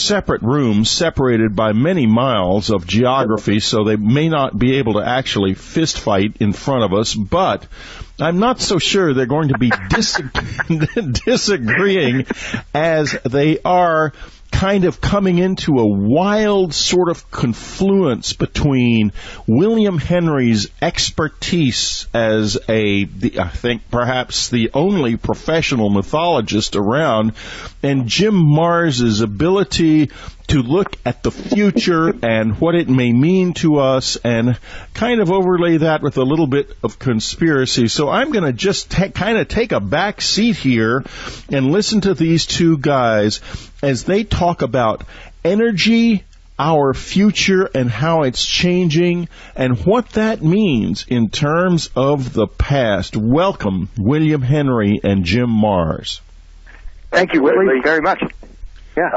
separate rooms separated by many miles of geography, so they may not be able to actually fist fight in front of us, but I'm not so sure they're going to be disagreeing as they are kind of coming into a wild sort of confluence between William Henry's expertise as I think perhaps the only professional mythologist around, and Jim Marrs's ability to look at the future and what it may mean to us and kind of overlay that with a little bit of conspiracy. So I'm going to just kind of take a back seat here and listen to these two guys as they talk about energy, our future, and how it's changing, and what that means in terms of the past. Welcome, William Henry and Jim Marrs. Thank you, Whitley, very much. Yeah.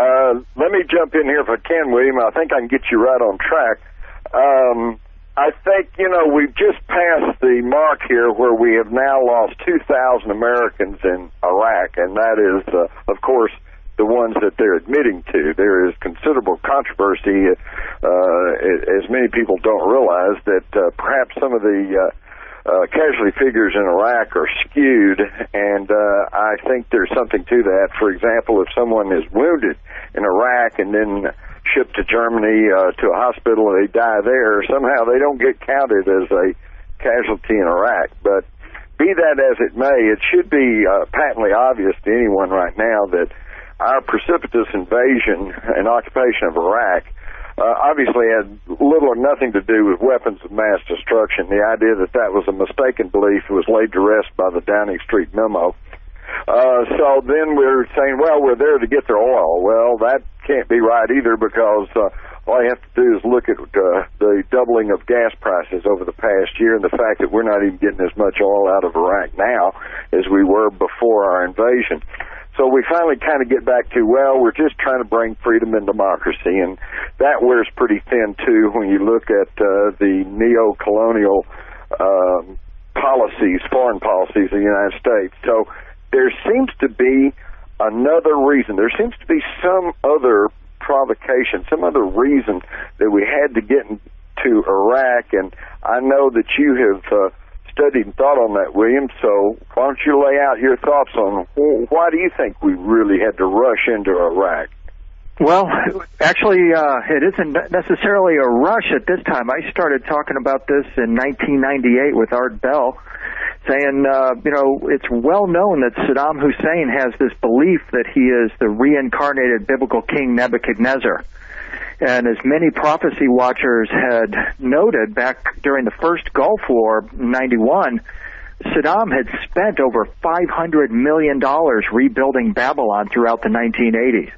Let me jump in here if I can, William. I think I can get you right on track. I think, we've just passed the mark here where we have now lost 2,000 Americans in Iraq, and that is, of course, the ones that they're admitting to. There is considerable controversy, as many people don't realize, that perhaps some of the casualty figures in Iraq are skewed, and I think there's something to that. For example, if someone is wounded in Iraq and then shipped to Germany to a hospital and they die there, somehow they don't get counted as a casualty in Iraq. But be that as it may, it should be patently obvious to anyone right now that our precipitous invasion and occupation of Iraq obviously had little or nothing to do with weapons of mass destruction. The idea that that was a mistaken belief was laid to rest by the Downing Street memo. So then we're saying, well, we're there to get their oil. Well, that can't be right either, because all you have to do is look at the doubling of gas prices over the past year and the fact that we're not even getting as much oil out of Iraq now as we were before our invasion. So we finally kind of get back to, well, we're just trying to bring freedom and democracy, and that wears pretty thin, too, when you look at the neo-colonial policies, foreign policies of the United States. So there seems to be another reason. There seems to be some other provocation, some other reason that we had to get into Iraq, and I know that you have studied and thought on that, William, so why don't you lay out your thoughts on why do you think we really had to rush into Iraq? Well, actually, it isn't necessarily a rush at this time. I started talking about this in 1998 with Art Bell, saying, it's well known that Saddam Hussein has this belief that he is the reincarnated biblical king Nebuchadnezzar. And as many prophecy watchers had noted back during the first Gulf War in 91, Saddam had spent over $500 million rebuilding Babylon throughout the 1980s.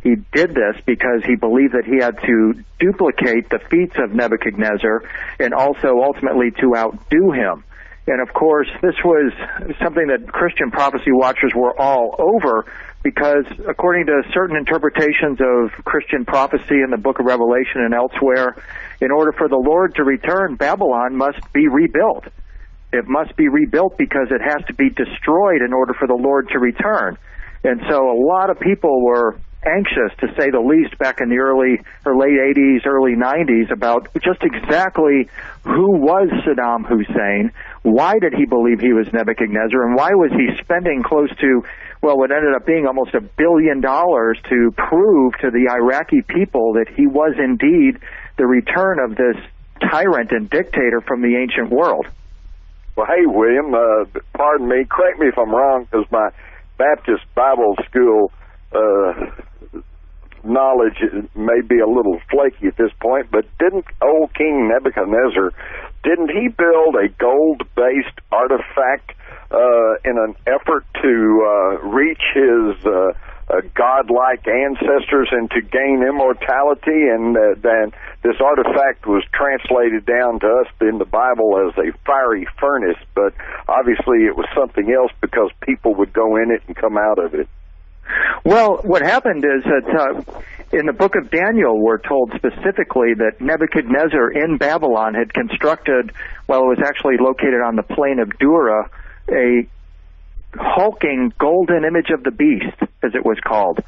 He did this because he believed that he had to duplicate the feats of Nebuchadnezzar and also ultimately to outdo him. And of course, this was something that Christian prophecy watchers were all over, because according to certain interpretations of Christian prophecy in the book of Revelation and elsewhere, in order for the Lord to return, Babylon must be rebuilt. It must be rebuilt because it has to be destroyed in order for the Lord to return. And so a lot of people were anxious, to say the least, back in the late 80s, early 90s, about just exactly who was Saddam Hussein, why did he believe he was Nebuchadnezzar, and why was he spending close to, well, what ended up being almost $1 billion to prove to the Iraqi people that he was indeed the return of this tyrant and dictator from the ancient world. Well, hey, William, pardon me, correct me if I'm wrong, because my Baptist Bible school knowledge may be a little flaky at this point, but didn't old King Nebuchadnezzar, didn't he build a gold-based artifact in an effort to reach his godlike ancestors and to gain immortality? And then this artifact was translated down to us in the Bible as a fiery furnace, but obviously it was something else because people would go in it and come out of it. Well, what happened is that in the book of Daniel, we're told specifically that Nebuchadnezzar in Babylon had constructed, well, it was actually located on the plain of Dura, a hulking golden image of the beast, as it was called.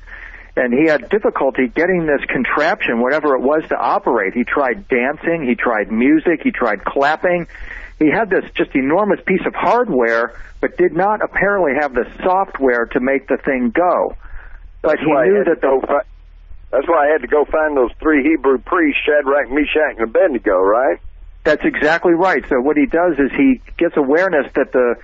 And he had difficulty getting this contraption, whatever it was, to operate. He tried dancing, he tried music, he tried clapping. He had this just enormous piece of hardware, but did not apparently have the software to make the thing go. But he knew that that's why I had to go find those three Hebrew priests, Shadrach, Meshach, and Abednego, right? That's exactly right. So what he does is he gets awareness that the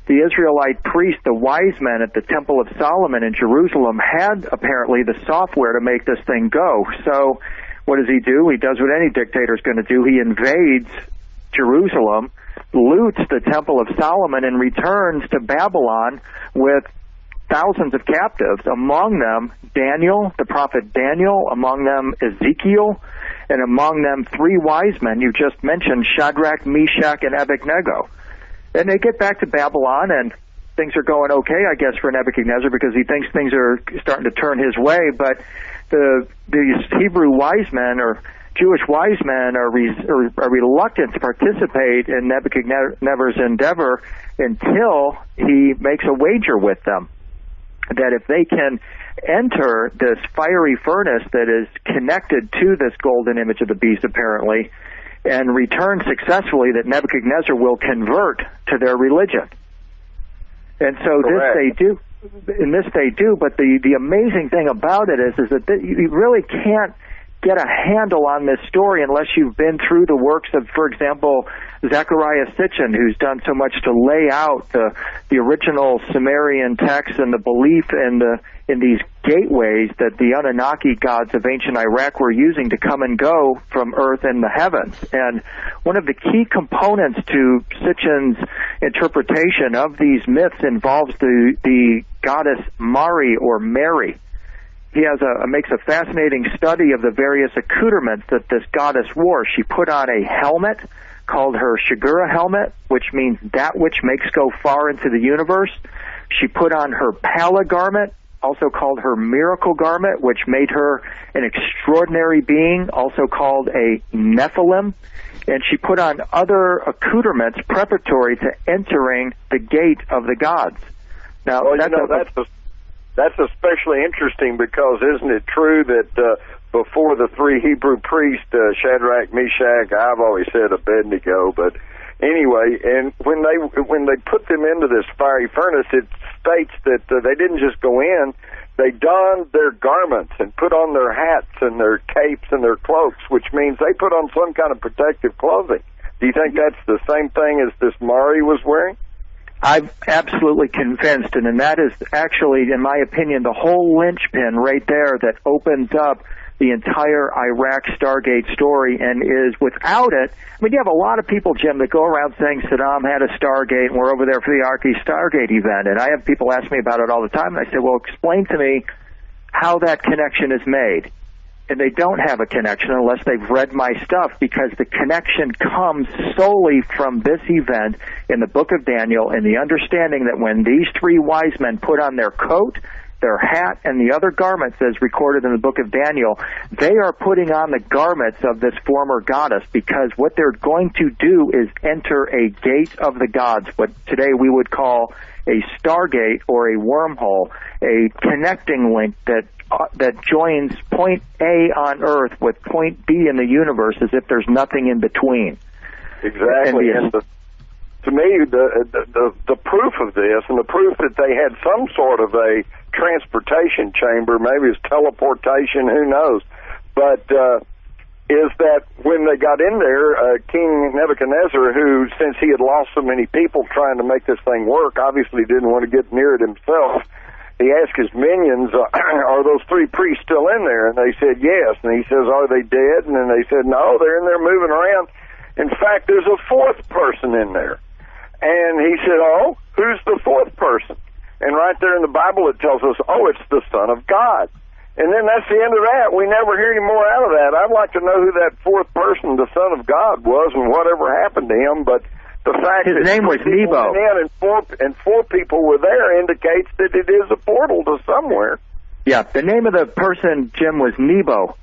Israelite priest, the wise men at the Temple of Solomon in Jerusalem, had apparently the software to make this thing go. So what does he do? He does what any dictator is going to do. He invades Jerusalem, loots the Temple of Solomon, and returns to Babylon with thousands of captives, among them Daniel, the prophet Daniel, among them Ezekiel, and among them three wise men you just mentioned, Shadrach, Meshach, and Abednego. And they get back to Babylon, and things are going okay, I guess, for Nebuchadnezzar, because he thinks things are starting to turn his way. But these Hebrew wise men, or Jewish wise men, are reluctant to participate in Nebuchadnezzar's endeavor until he makes a wager with them that if they can enter this fiery furnace that is connected to this golden image of the beast, apparently, and return successfully, that Nebuchadnezzar will convert to their religion. And so Correct. this they do, but the amazing thing about it is that you really can't get a handle on this story unless you've been through the works of, for example, Zechariah Sitchin, who's done so much to lay out the original Sumerian text and the belief in these gateways that the Anunnaki gods of ancient Iraq were using to come and go from Earth and the heavens. And one of the key components to Sitchin's interpretation of these myths involves the goddess Mari, or Mary. He makes a fascinating study of the various accoutrements that this goddess wore. She put on a helmet called her Shigura helmet, which means that which makes go far into the universe. She put on her Pala garment, also called her miracle garment, which made her an extraordinary being, also called a Nephilim. And she put on other accoutrements preparatory to entering the gate of the gods. Now, that's especially interesting because isn't it true that before the three Hebrew priests, Shadrach, Meshach, I've always said Abednego, but anyway, and when they put them into this fiery furnace, it states that they didn't just go in, they donned their garments and put on their hats and their capes and their cloaks, which means they put on some kind of protective clothing. Do you think that's the same thing as this Mari was wearing? I'm absolutely convinced, and that is actually, in my opinion, the whole linchpin right there that opens up the entire Iraq Stargate story, and is without it. I mean, you have a lot of people, Jim, that go around saying Saddam had a Stargate and we're over there for the Arky Stargate event, and I have people ask me about it all the time, and I say, well, explain to me how that connection is made. And they don't have a connection unless they've read my stuff, because the connection comes solely from this event in the book of Daniel, and the understanding that when these three wise men put on their coat, their hat, and the other garments as recorded in the book of Daniel, they are putting on the garments of this former goddess, because what they're going to do is enter a gate of the gods, what today we would call a stargate or a wormhole, a connecting link that joins point A on Earth with point B in the universe, as if there's nothing in between. Exactly. And to me, the proof of this, and the proof that they had some sort of a transportation chamber, maybe it's teleportation, who knows, but is that when they got in there, King Nebuchadnezzar, who, since he had lost so many people trying to make this thing work, obviously didn't want to get near it himself, he asked his minions, are those three priests still in there? And they said, yes. And he says, are they dead? And then they said, no, they're in there moving around. In fact, there's a fourth person in there. And he said, oh, who's the fourth person? And right there in the Bible it tells us, oh, it's the Son of God. And then that's the end of that. We never hear any more out of that. I'd like to know who that fourth person, the Son of God, was and whatever happened to him, but the fact his name was Nebo, and four people were there indicates that it is a portal to somewhere. Yeah, the name of the person, Jim, was Nebo.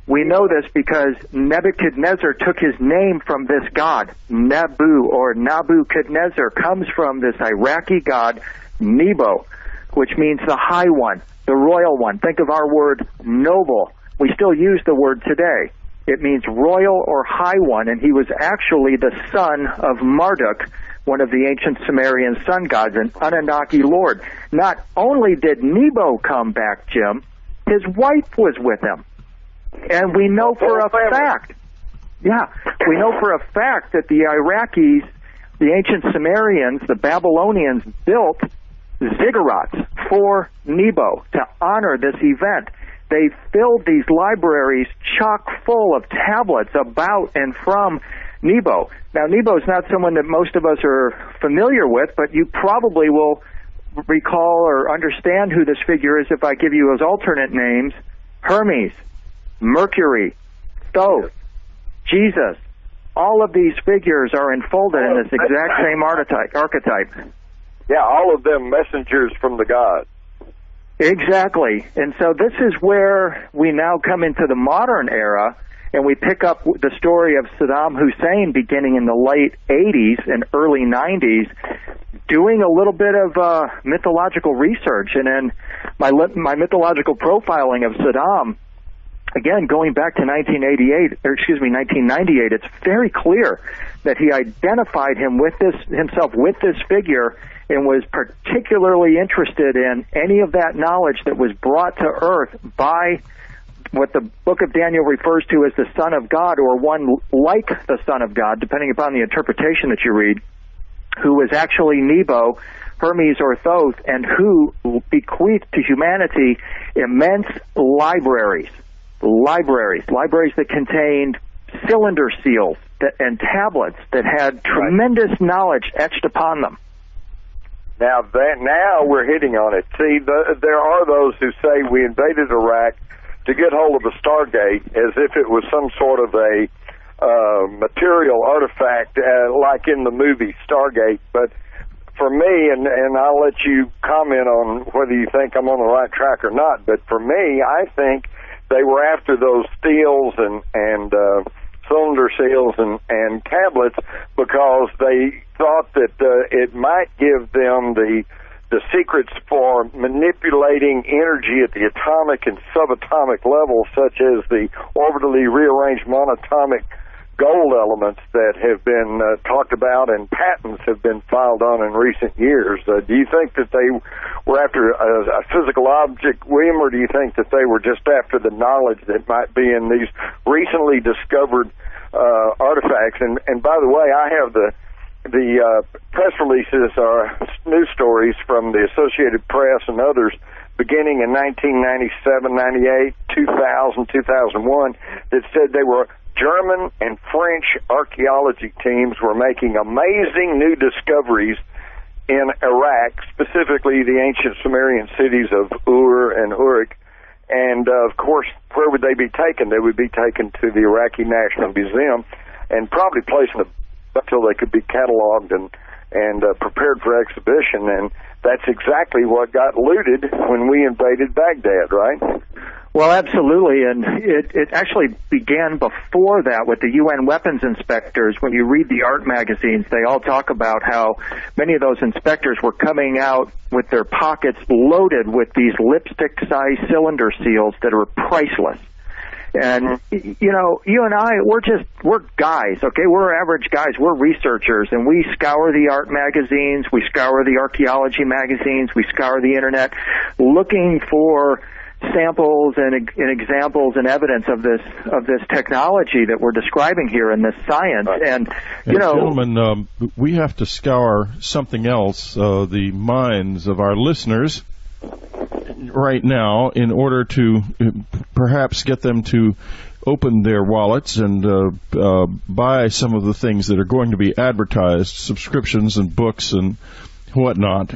We know this because Nebuchadnezzar took his name from this god. Nebu, or Nabucodonosor, comes from this Iraqi god, Nebo, which means the High One. the royal one. Think of our word noble. We still use the word today. It means royal or high one, and he was actually the son of Marduk, one of the ancient Sumerian sun gods, an Anunnaki lord. Not only did Nebo come back, Jim, his wife was with him. And we know for a fact, we know for a fact that the Iraqis, the ancient Sumerians, the Babylonians built ziggurats for Nebo to honor this event. They filled these libraries chock full of tablets about and from Nebo. Now, Nebo's not someone that most of us are familiar with, but you probably will recall or understand who this figure is if I give you his alternate names: Hermes, Mercury, Thoth, Jesus. All of these figures are enfolded in this exact same archetype. Yeah, all of them messengers from the gods. Exactly. And so this is where we now come into the modern era, and we pick up the story of Saddam Hussein beginning in the late 80s and early 90s, doing a little bit of mythological research. And in my mythological profiling of Saddam, again, going back to 1998, it's very clear that he identified himself with this figure and was particularly interested in any of that knowledge that was brought to earth by what the book of Daniel refers to as the Son of God, or one like the Son of God, depending upon the interpretation that you read, who was actually Nebo, Hermes, or Thoth, and who bequeathed to humanity immense libraries that contained cylinder seals and tablets that had tremendous knowledge etched upon them. Now we're hitting on it. See, there are those who say we invaded Iraq to get hold of a Stargate as if it was some sort of a material artifact like in the movie Stargate. But for me, and I'll let you comment on whether you think I'm on the right track or not, but for me, I think they were after those steels and cylinder seals and tablets because they thought that it might give them the secrets for manipulating energy at the atomic and subatomic level, such as the orbitally rearranged monatomic gold elements that have been talked about and patents have been filed on in recent years. Do you think that they were after a physical object, William, or do you think that they were just after the knowledge that might be in these recently discovered artifacts? And by the way, I have the press releases are news stories from the Associated Press and others beginning in 1997, 98, 2000, 2001 that said they were German and French archaeology teams were making amazing new discoveries in Iraq, specifically the ancient Sumerian cities of Ur and Uruk. And, of course, where would they be taken? They would be taken to the Iraqi National Museum and probably placed until they could be cataloged and prepared for exhibition. And that's exactly what got looted when we invaded Baghdad, right? Well, absolutely, and it actually began before that with the UN weapons inspectors. When you read the art magazines, they all talk about how many of those inspectors were coming out with their pockets loaded with these lipstick-sized cylinder seals that are priceless. And, you know, you and I, we're guys, okay? We're average guys. We're researchers, and we scour the art magazines, we scour the archaeology magazines, we scour the Internet, looking for samples and examples and evidence of this technology that we're describing here in this science. And gentlemen, we have to scour something else, the minds of our listeners right now, in order to perhaps get them to open their wallets and buy some of the things that are going to be advertised, subscriptions and books and whatnot.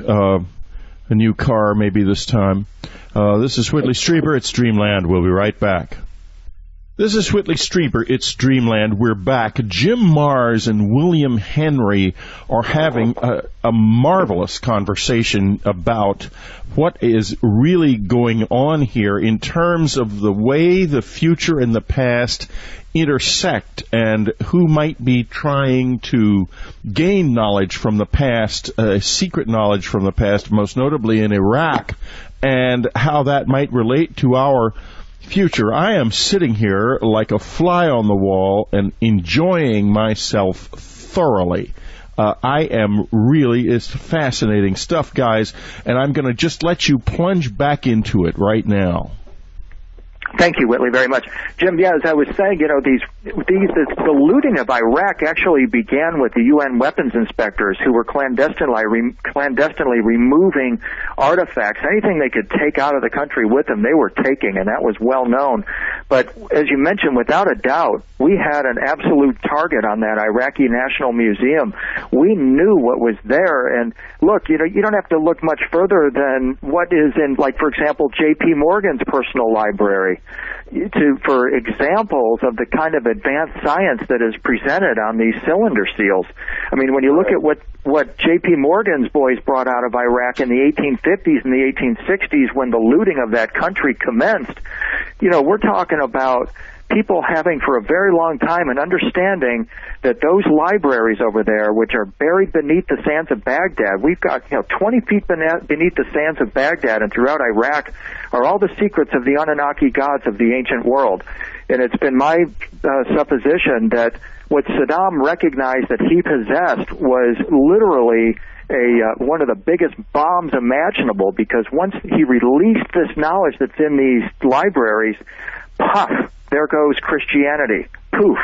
A new car maybe this time. This is Whitley Strieber at Streamland. We'll be right back. This is Whitley Strieber. It's Dreamland. We're back. Jim Marrs and William Henry are having a marvelous conversation about what is really going on here in terms of the way the future and the past intersect and who might be trying to gain knowledge from the past, secret knowledge from the past, most notably in Iraq, and how that might relate to our future. I am sitting here like a fly on the wall and enjoying myself thoroughly. It's fascinating stuff, guys, and I'm going to just let you plunge back into it right now. Thank you, Whitley, very much. Jim, as I was saying, the looting of Iraq actually began with the UN weapons inspectors who were clandestinely removing artifacts. Anything they could take out of the country with them, they were taking, and that was well known. But as you mentioned, without a doubt, we had an absolute target on that Iraqi National Museum. We knew what was there, and look, you don't have to look much further than what is in, like, for example, J.P. Morgan's personal library for examples of the kind of advanced science that is presented on these cylinder seals. I mean, when you look at what J.P. Morgan's boys brought out of Iraq in the 1850s and the 1860s when the looting of that country commenced, we're talking about people having for a very long time an understanding that those libraries over there, which are buried beneath the sands of Baghdad, we've got 20 feet beneath the sands of Baghdad and throughout Iraq, are all the secrets of the Anunnaki gods of the ancient world. And it's been my supposition that what Saddam recognized that he possessed was literally one of the biggest bombs imaginable, because once he released this knowledge that's in these libraries, puff, there goes Christianity. Poof,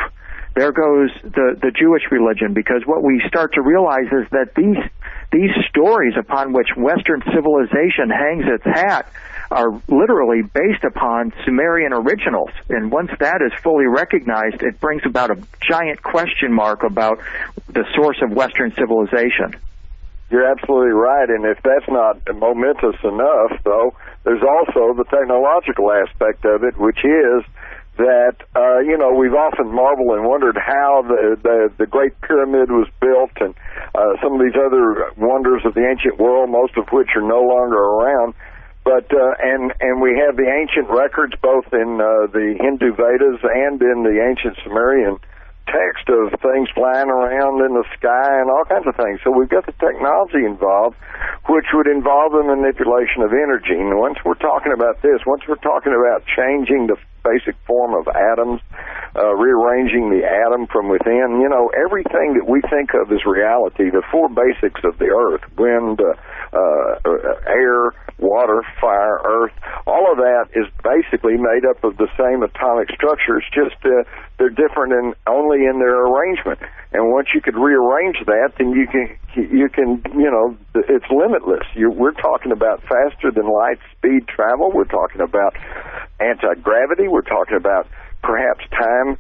there goes the Jewish religion, because what we start to realize is that these stories upon which Western civilization hangs its hat are literally based upon Sumerian originals. And once that is fully recognized, it brings about a giant question mark about the source of Western civilization. You're absolutely right, and if that's not momentous enough, though, there's also the technological aspect of it, which is that, we've often marveled and wondered how the Great Pyramid was built, and some of these other wonders of the ancient world, most of which are no longer around. But and we have the ancient records both in the Hindu Vedas and in the ancient Sumerian text of things flying around in the sky and all kinds of things. So we've got the technology involved, which would involve the manipulation of energy. And once we're talking about this, once we're talking about changing the basic form of atoms, rearranging the atom from within, everything that we think of as reality, the four basics of the earth, wind, air, water, fire, earth, all of that is basically made up of the same atomic structures, just they're different only in their arrangement. And once you could rearrange that, then you can it's limitless. We're talking about faster than light speed travel. We're talking about anti-gravity. We're talking about perhaps time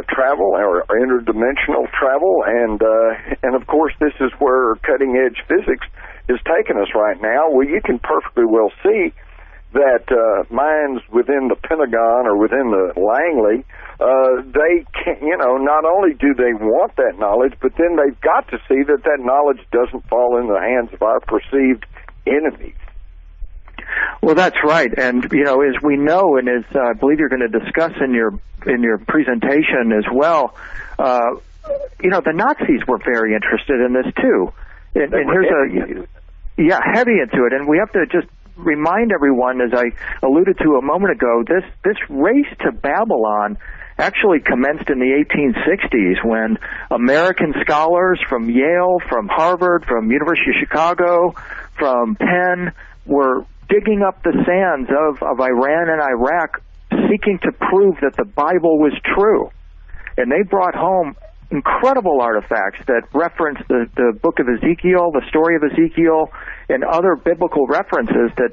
travel or interdimensional travel, and of course this is where cutting edge physics is taking us right now. Well, you can perfectly well see that minds within the Pentagon or within the Langley, they can, not only do they want that knowledge, but then they've got to see that knowledge doesn't fall in the hands of our perceived enemies. Well, that's right, and as we know, and as I believe you're going to discuss in your presentation as well, the Nazis were very interested in this too, and here's heavy into it, and we have to just remind everyone, as I alluded to a moment ago, this race to Babylon actually commenced in the 1860s when American scholars from Yale, from Harvard, from University of Chicago, from Penn were digging up the sands of Iran and Iraq, seeking to prove that the Bible was true. And they brought home incredible artifacts that reference the book of Ezekiel, the story of Ezekiel, and other biblical references that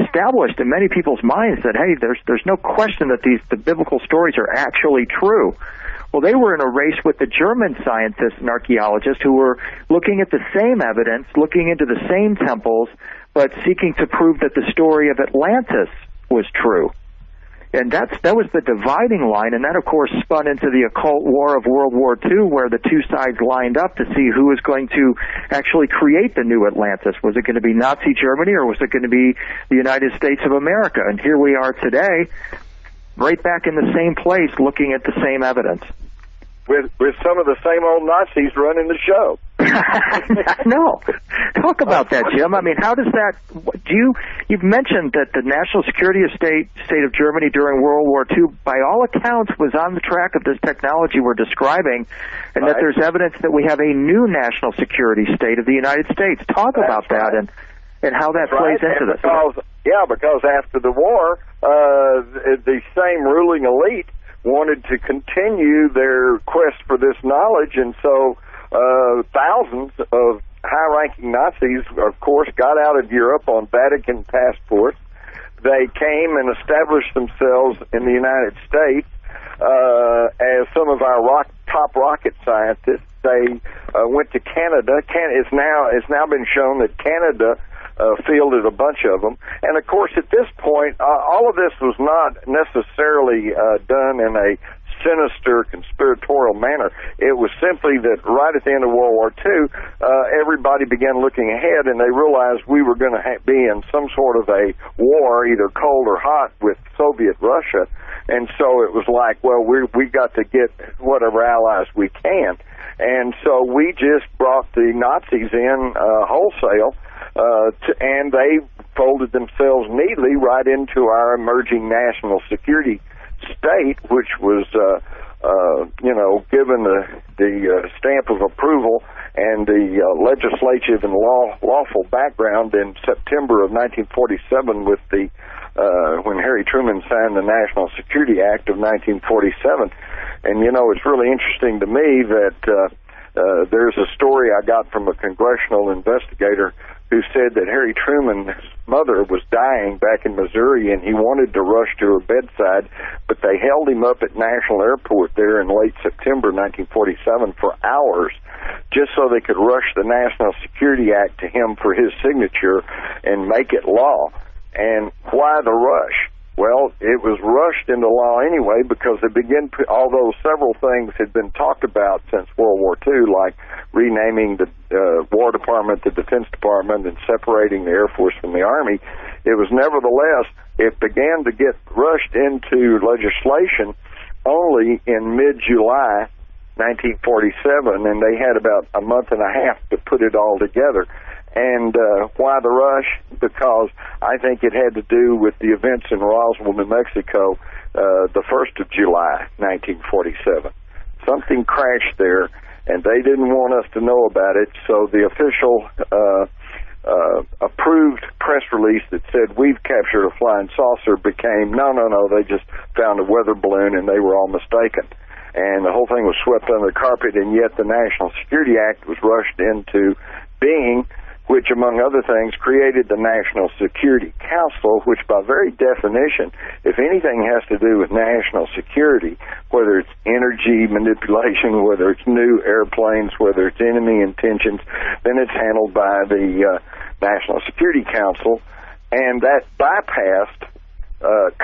established in many people's minds that, hey, there's no question that the biblical stories are actually true. Well, they were in a race with the German scientists and archaeologists who were looking at the same evidence, looking into the same temples, but seeking to prove that the story of Atlantis was true. And that was the dividing line, and that, of course, spun into the occult war of World War II, where the two sides lined up to see who was going to actually create the new Atlantis. Was it going to be Nazi Germany, or was it going to be the United States of America? And here we are today, right back in the same place, looking at the same evidence. With some of the same old Nazis running the show. No. Talk about that, Jim. I mean, how does that... You've mentioned that the national security state of Germany during World War II, by all accounts, was on the track of this technology we're describing, and that there's evidence that we have a new national security state of the United States. Talk about that and how that plays into this. Because after the war, the same ruling elite wanted to continue their quest for this knowledge, and so thousands of high-ranking Nazis, of course, got out of Europe on Vatican passports. They came and established themselves in the United States as some of our top rocket scientists. They went to Canada. It's now been shown that Canada fielded a bunch of them. And, of course, at this point, all of this was not necessarily done in a sinister, conspiratorial manner. It was simply that right at the end of World War II, everybody began looking ahead, and they realized we were going to be in some sort of a war, either cold or hot, with Soviet Russia. And so it was like, well, we got to get whatever allies we can. And so we just brought the Nazis in wholesale, and they folded themselves neatly right into our emerging national security state, which was, given the stamp of approval and the legislative and lawful background in September of 1947 with when Harry Truman signed the National Security Act of 1947. And, it's really interesting to me that there's a story I got from a congressional investigator who said that Harry Truman's mother was dying back in Missouri, and he wanted to rush to her bedside, but they held him up at National Airport there in late September 1947 for hours just so they could rush the National Security Act to him for his signature and make it law. And why the rush? Well, it was rushed into law anyway because although several things had been talked about since World War II, like renaming the War Department the Defense Department and separating the Air Force from the Army, it began to get rushed into legislation only in mid-July 1947, and they had about a month and a half to put it all together. And why the rush? Because I think it had to do with the events in Roswell, New Mexico, the 1st of July, 1947. Something crashed there, and they didn't want us to know about it, so the official approved press release that said we've captured a flying saucer became, no, they just found a weather balloon, and they were all mistaken. And the whole thing was swept under the carpet, and yet the National Security Act was rushed into being, which, among other things, created the National Security Council, which by very definition, if anything has to do with national security, whether it's energy manipulation, whether it's new airplanes, whether it's enemy intentions, then it's handled by the National Security Council, and that bypassed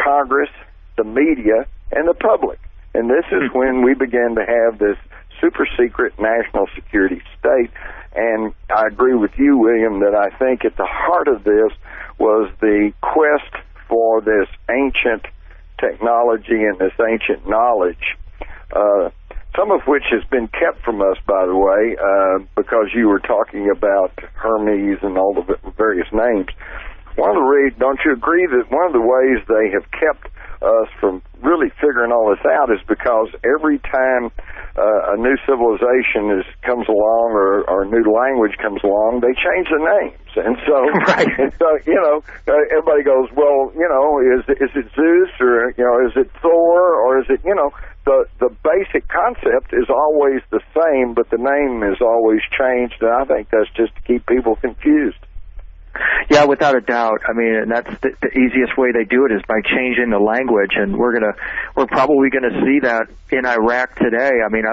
Congress, the media, and the public. And this is when we began to have this super-secret national security state. And I agree with you, William, that I think at the heart of this was the quest for this ancient technology and this ancient knowledge, some of which has been kept from us, by the way, because you were talking about Hermes and all the various names. Don't you agree that one of the ways they have kept us from really figuring all this out is because every time a new civilization comes along or a new language comes along, they change the names. And so, everybody goes, well, is it Zeus or, is it Thor or is it, the basic concept is always the same, but the name is always changed. And I think that's just to keep people confused. Yeah, without a doubt. I mean, and that's the easiest way they do it is by changing the language, and we're probably gonna see that in Iraq today. I mean,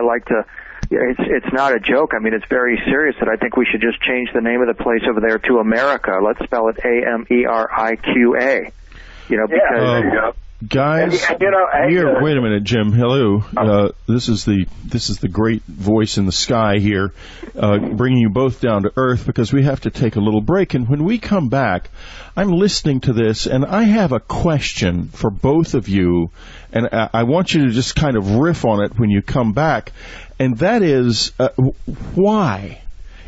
it's not a joke. I mean, it's very serious that I think we should just change the name of the place over there to America. Let's spell it Ameriqa. There you go. Guys, here, wait a minute, Jim. Hello. This is the great voice in the sky here, bringing you both down to earth because we have to take a little break. And when we come back, I'm listening to this, and I have a question for both of you, and I want you to just kind of riff on it when you come back. And that is, why?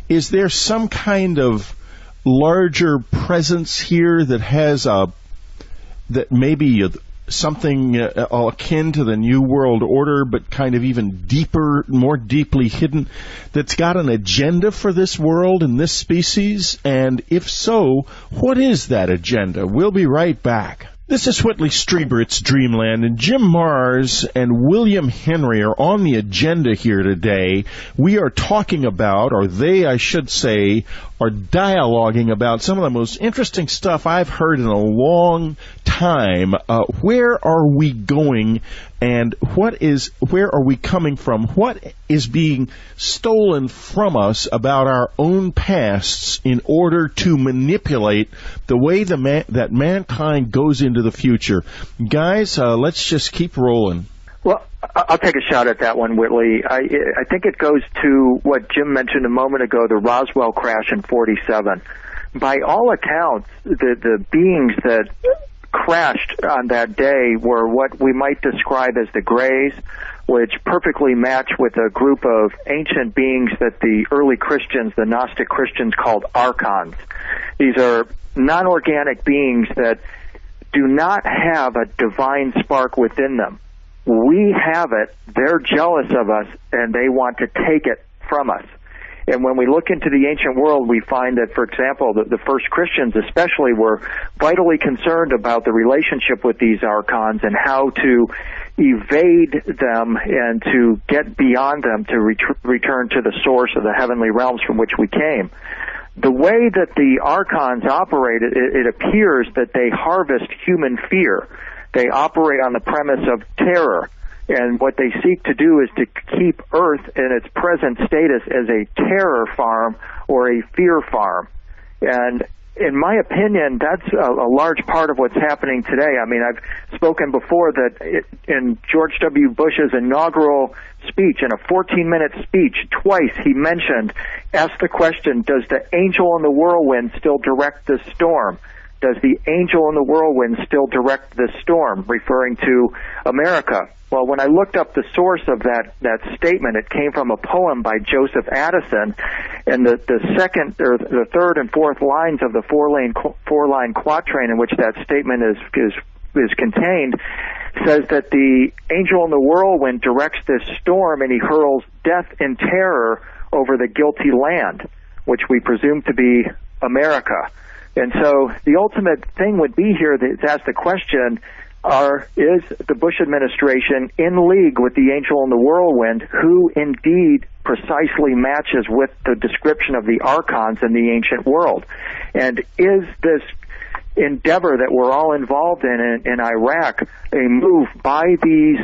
Is there some kind of larger presence here that has something akin to the New World Order, but kind of even deeper, more deeply hidden, that's got an agenda for this world and this species? And if so, what is that agenda? We'll be right back. This is Whitley Strieber, it's Dreamland, and Jim Marrs and William Henry are on the agenda here today. We are talking about, or they, I should say, are dialoguing about some of the most interesting stuff I've heard in a long time. Where are we going, and where are we coming from? What is being stolen from us about our own pasts in order to manipulate the way that mankind goes into the future? Guys, let's just keep rolling. Well, I'll take a shot at that one, Whitley. I think it goes to what Jim mentioned a moment ago, the Roswell crash in '47. By all accounts, the beings that crashed on that day were what we might describe as the Greys, which perfectly match with a group of ancient beings that the early Christians, the Gnostic Christians, called archons. These are non-organic beings that do not have a divine spark within them. We have it, they're jealous of us, and they want to take it from us. And when we look into the ancient world, we find that, for example, the first Christians especially were vitally concerned about the relationship with these archons and how to evade them and to get beyond them to return to the source of the heavenly realms from which we came. The way that the archons operate, it appears that they harvest human fear. They operate on the premise of terror, and what they seek to do is to keep Earth in its present status as a terror farm or a fear farm. And in my opinion, that's a large part of what's happening today. I mean, I've spoken before that in George W. Bush's inaugural speech, in a 14-minute speech, twice he asked the question, does the angel in the whirlwind still direct the storm? Does the angel in the whirlwind still direct the storm, referring to America? Well, when I looked up the source of that statement, it came from a poem by Joseph Addison, and the second or the third and fourth lines of the four-line quatrain in which that statement is contained says that the angel in the whirlwind directs this storm, and he hurls death and terror over the guilty land, which we presume to be America. And so the ultimate thing would be here to ask the question, is the Bush administration in league with the angel in the whirlwind, who indeed precisely matches with the description of the archons in the ancient world? And is this endeavor that we're all involved in Iraq a move by these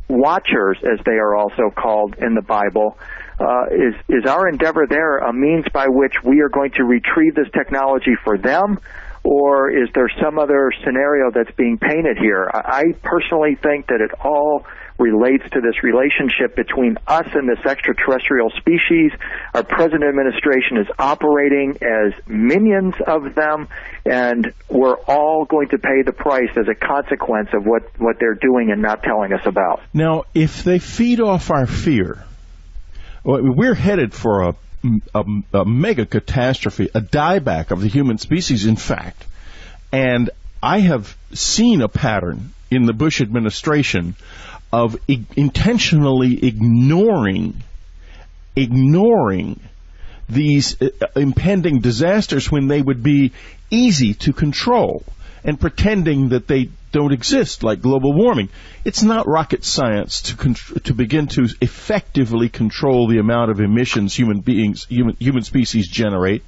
watchers, as they are also called in the Bible? Is our endeavor there a means by which we are going to retrieve this technology for them, or is there some other scenario that's being painted here? I personally think that it all relates to this relationship between us and this extraterrestrial species. Our present administration is operating as minions of them, and we're all going to pay the price as a consequence of what they're doing and not telling us about. Now, if they feed off our fear, we're headed for a mega catastrophe, a dieback of the human species, in fact. And I have seen a pattern in the Bush administration of intentionally ignoring these impending disasters when they would be easy to control, and pretending that they don't exist, like global warming. It's not rocket science to begin to effectively control the amount of emissions human species generate.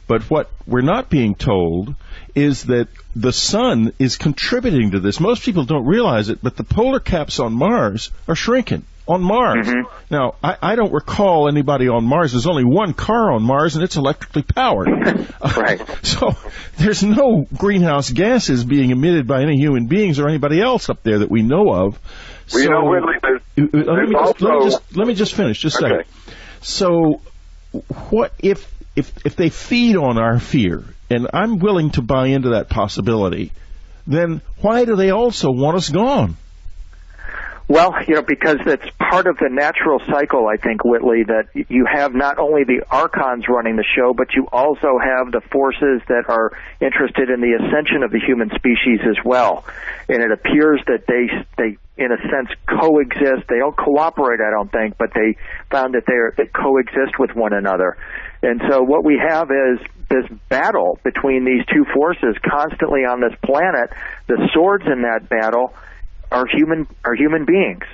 But what we're not being told is that the sun is contributing to this. Most people don't realize it, but the polar caps on Mars are shrinking on Mars. Now, I don't recall anybody on Mars. There's only one car on Mars, and it's electrically powered. Right. So there's no greenhouse gases being emitted by any human beings or anybody else up there that we know of. Well, so, Whitley, let me just finish, just a second. So what if they feed on our fear, and I'm willing to buy into that possibility, then why do they also want us gone? Well, because it's part of the natural cycle, I think, Whitley, that you have not only the archons running the show, but you also have the forces that are interested in the ascension of the human species as well. And it appears that they in a sense, coexist. They don't cooperate, I don't think, but they found that they coexist with one another. And so what we have is this battle between these two forces constantly on this planet. The swords in that battle are human beings.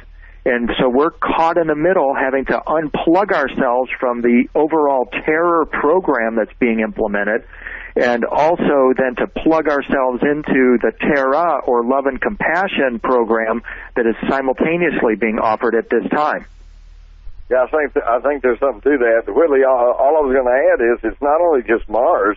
And so we're caught in the middle, having to unplug ourselves from the overall terror program that's being implemented, and also then to plug ourselves into the Terra, or love and compassion program, that is simultaneously being offered at this time. Yeah, I think there's something to that. Whitley, all I was going to add is it's not only just Mars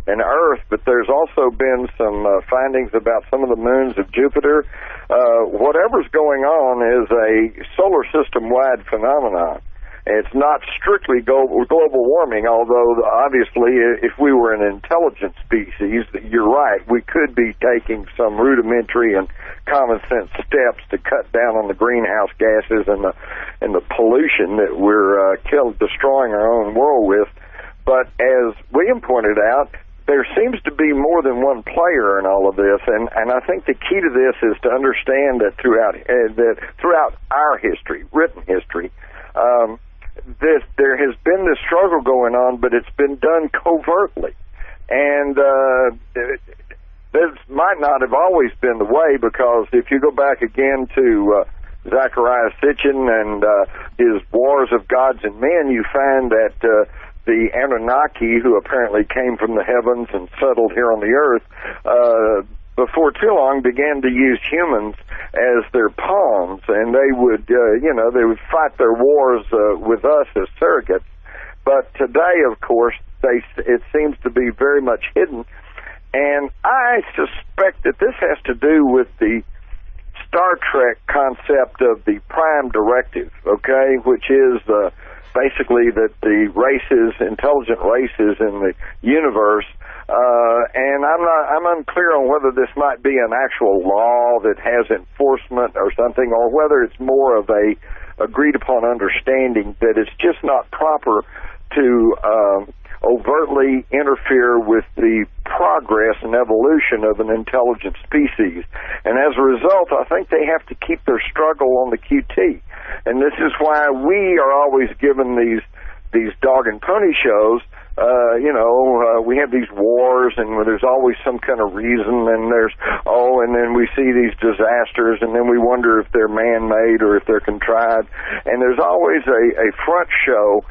and Earth, but there's also been some findings about some of the moons of Jupiter. Whatever's going on is a solar system-wide phenomenon. It's not strictly global warming, although obviously if we were an intelligent species, you're right, we could be taking some rudimentary and common sense steps to cut down on the greenhouse gases and the pollution that we're destroying our own world with. But as William pointed out, there seems to be more than one player in all of this, and I think the key to this is to understand that throughout our history, written history, there has been this struggle going on, but it's been done covertly. And this might not have always been the way, because if you go back again to Zechariah Sitchin and his Wars of Gods and Men, you find that the Anunnaki, who apparently came from the heavens and settled here on the earth, before too long began to use humans as their pawns, and they would, they would fight their wars with us as surrogates. But today, of course, it seems to be very much hidden, and I suspect that this has to do with the Star Trek concept of the Prime Directive, okay, which is basically that the intelligent races in the universe, and I'm unclear on whether this might be an actual law that has enforcement or something, or whether it's more of a agreed upon understanding that it's just not proper to overtly interfere with the progress and evolution of an intelligent species. And as a result, I think they have to keep their struggle on the QT. And this is why we are always given these dog and pony shows. We have these wars, and there's always some kind of reason, and and then we see these disasters, and then we wonder if they're man-made or if they're contrived. And there's always a front show,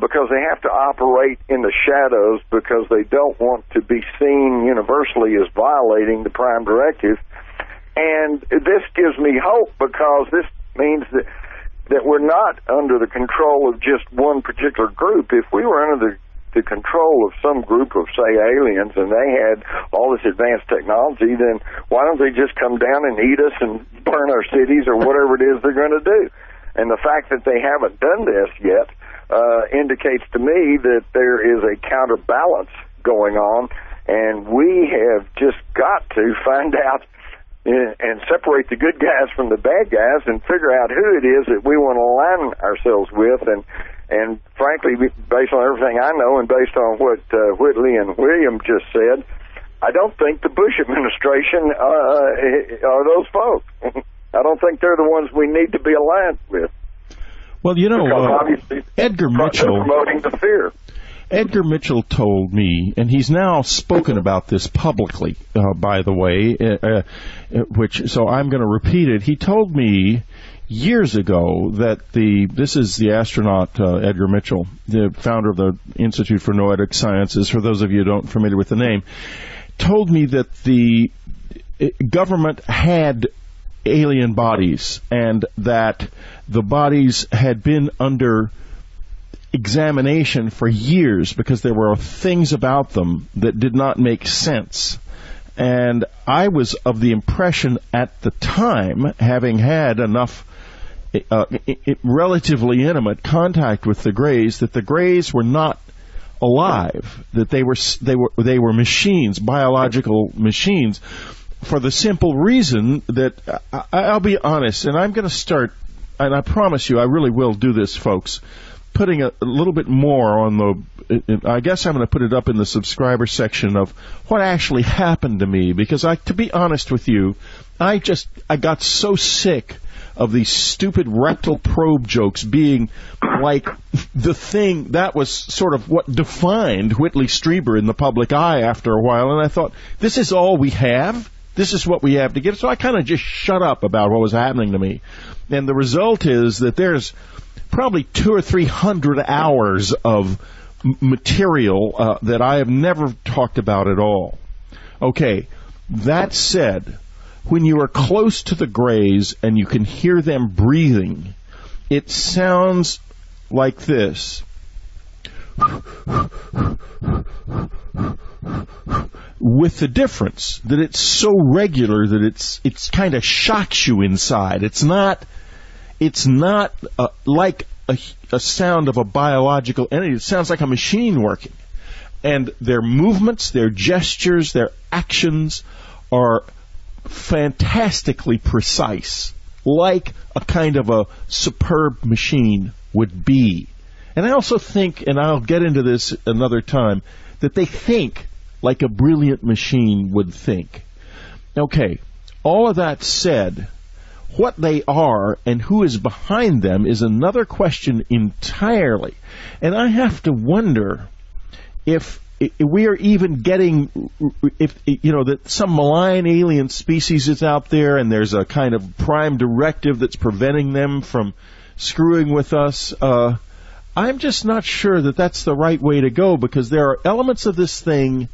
because they have to operate in the shadows, because they don't want to be seen universally as violating the Prime Directive. And this gives me hope, because this means that we're not under the control of just one particular group. If we were under the control of some group of, say, aliens, and they had all this advanced technology, then why don't they just come down and eat us and burn our cities or whatever it is they're going to do? And the fact that they haven't done this yet indicates to me that there is a counterbalance going on, and we have just got to find out and separate the good guys from the bad guys and figure out who it is that we want to align ourselves with. And frankly, based on everything I know and based on what Whitley and William just said, I don't think the Bush administration are those folks. I don't think they're the ones we need to be aligned with. Well, Edgar Mitchell, promoting the fear. Edgar Mitchell told me, and he's now spoken about this publicly, by the way, so I'm going to repeat it. He told me years ago that this is the astronaut Edgar Mitchell, the founder of the Institute for Noetic Sciences, for those of you who aren't familiar with the name, told me that the government had alien bodies, and that the bodies had been under examination for years because there were things about them that did not make sense. And I was of the impression at the time, having had enough relatively intimate contact with the Greys, that the Greys were not alive, that they were machines, biological machines, for the simple reason that I'll be honest, and I'm going to start, and I promise you I really will do this, folks, putting a little bit more on the, I guess I'm going to put it up in the subscriber section of what actually happened to me, because to be honest with you, I got so sick of these stupid rectal probe jokes being like the thing that was sort of what defined Whitley Strieber in the public eye after a while, and I thought, this is all we have? This is what we have to give? So I kind of just shut up about what was happening to me. And the result is that there's probably 200 or 300 hours of material that I have never talked about at all. Okay, that said, when you are close to the Greys and you can hear them breathing, it sounds like this. With the difference that it's so regular that it's kind of shocks you inside. It's not like a sound of a biological entity. It sounds like a machine working. And their movements, their gestures, their actions are fantastically precise, like a kind of a superb machine would be. And I also think, and I'll get into this another time, that they think like a brilliant machine would think. Okay, all of that said, what they are and who is behind them is another question entirely. And I have to wonder if we are even getting, that some malign alien species is out there and there's a kind of prime directive that's preventing them from screwing with us. I'm just not sure that that's the right way to go, because there are elements of this thing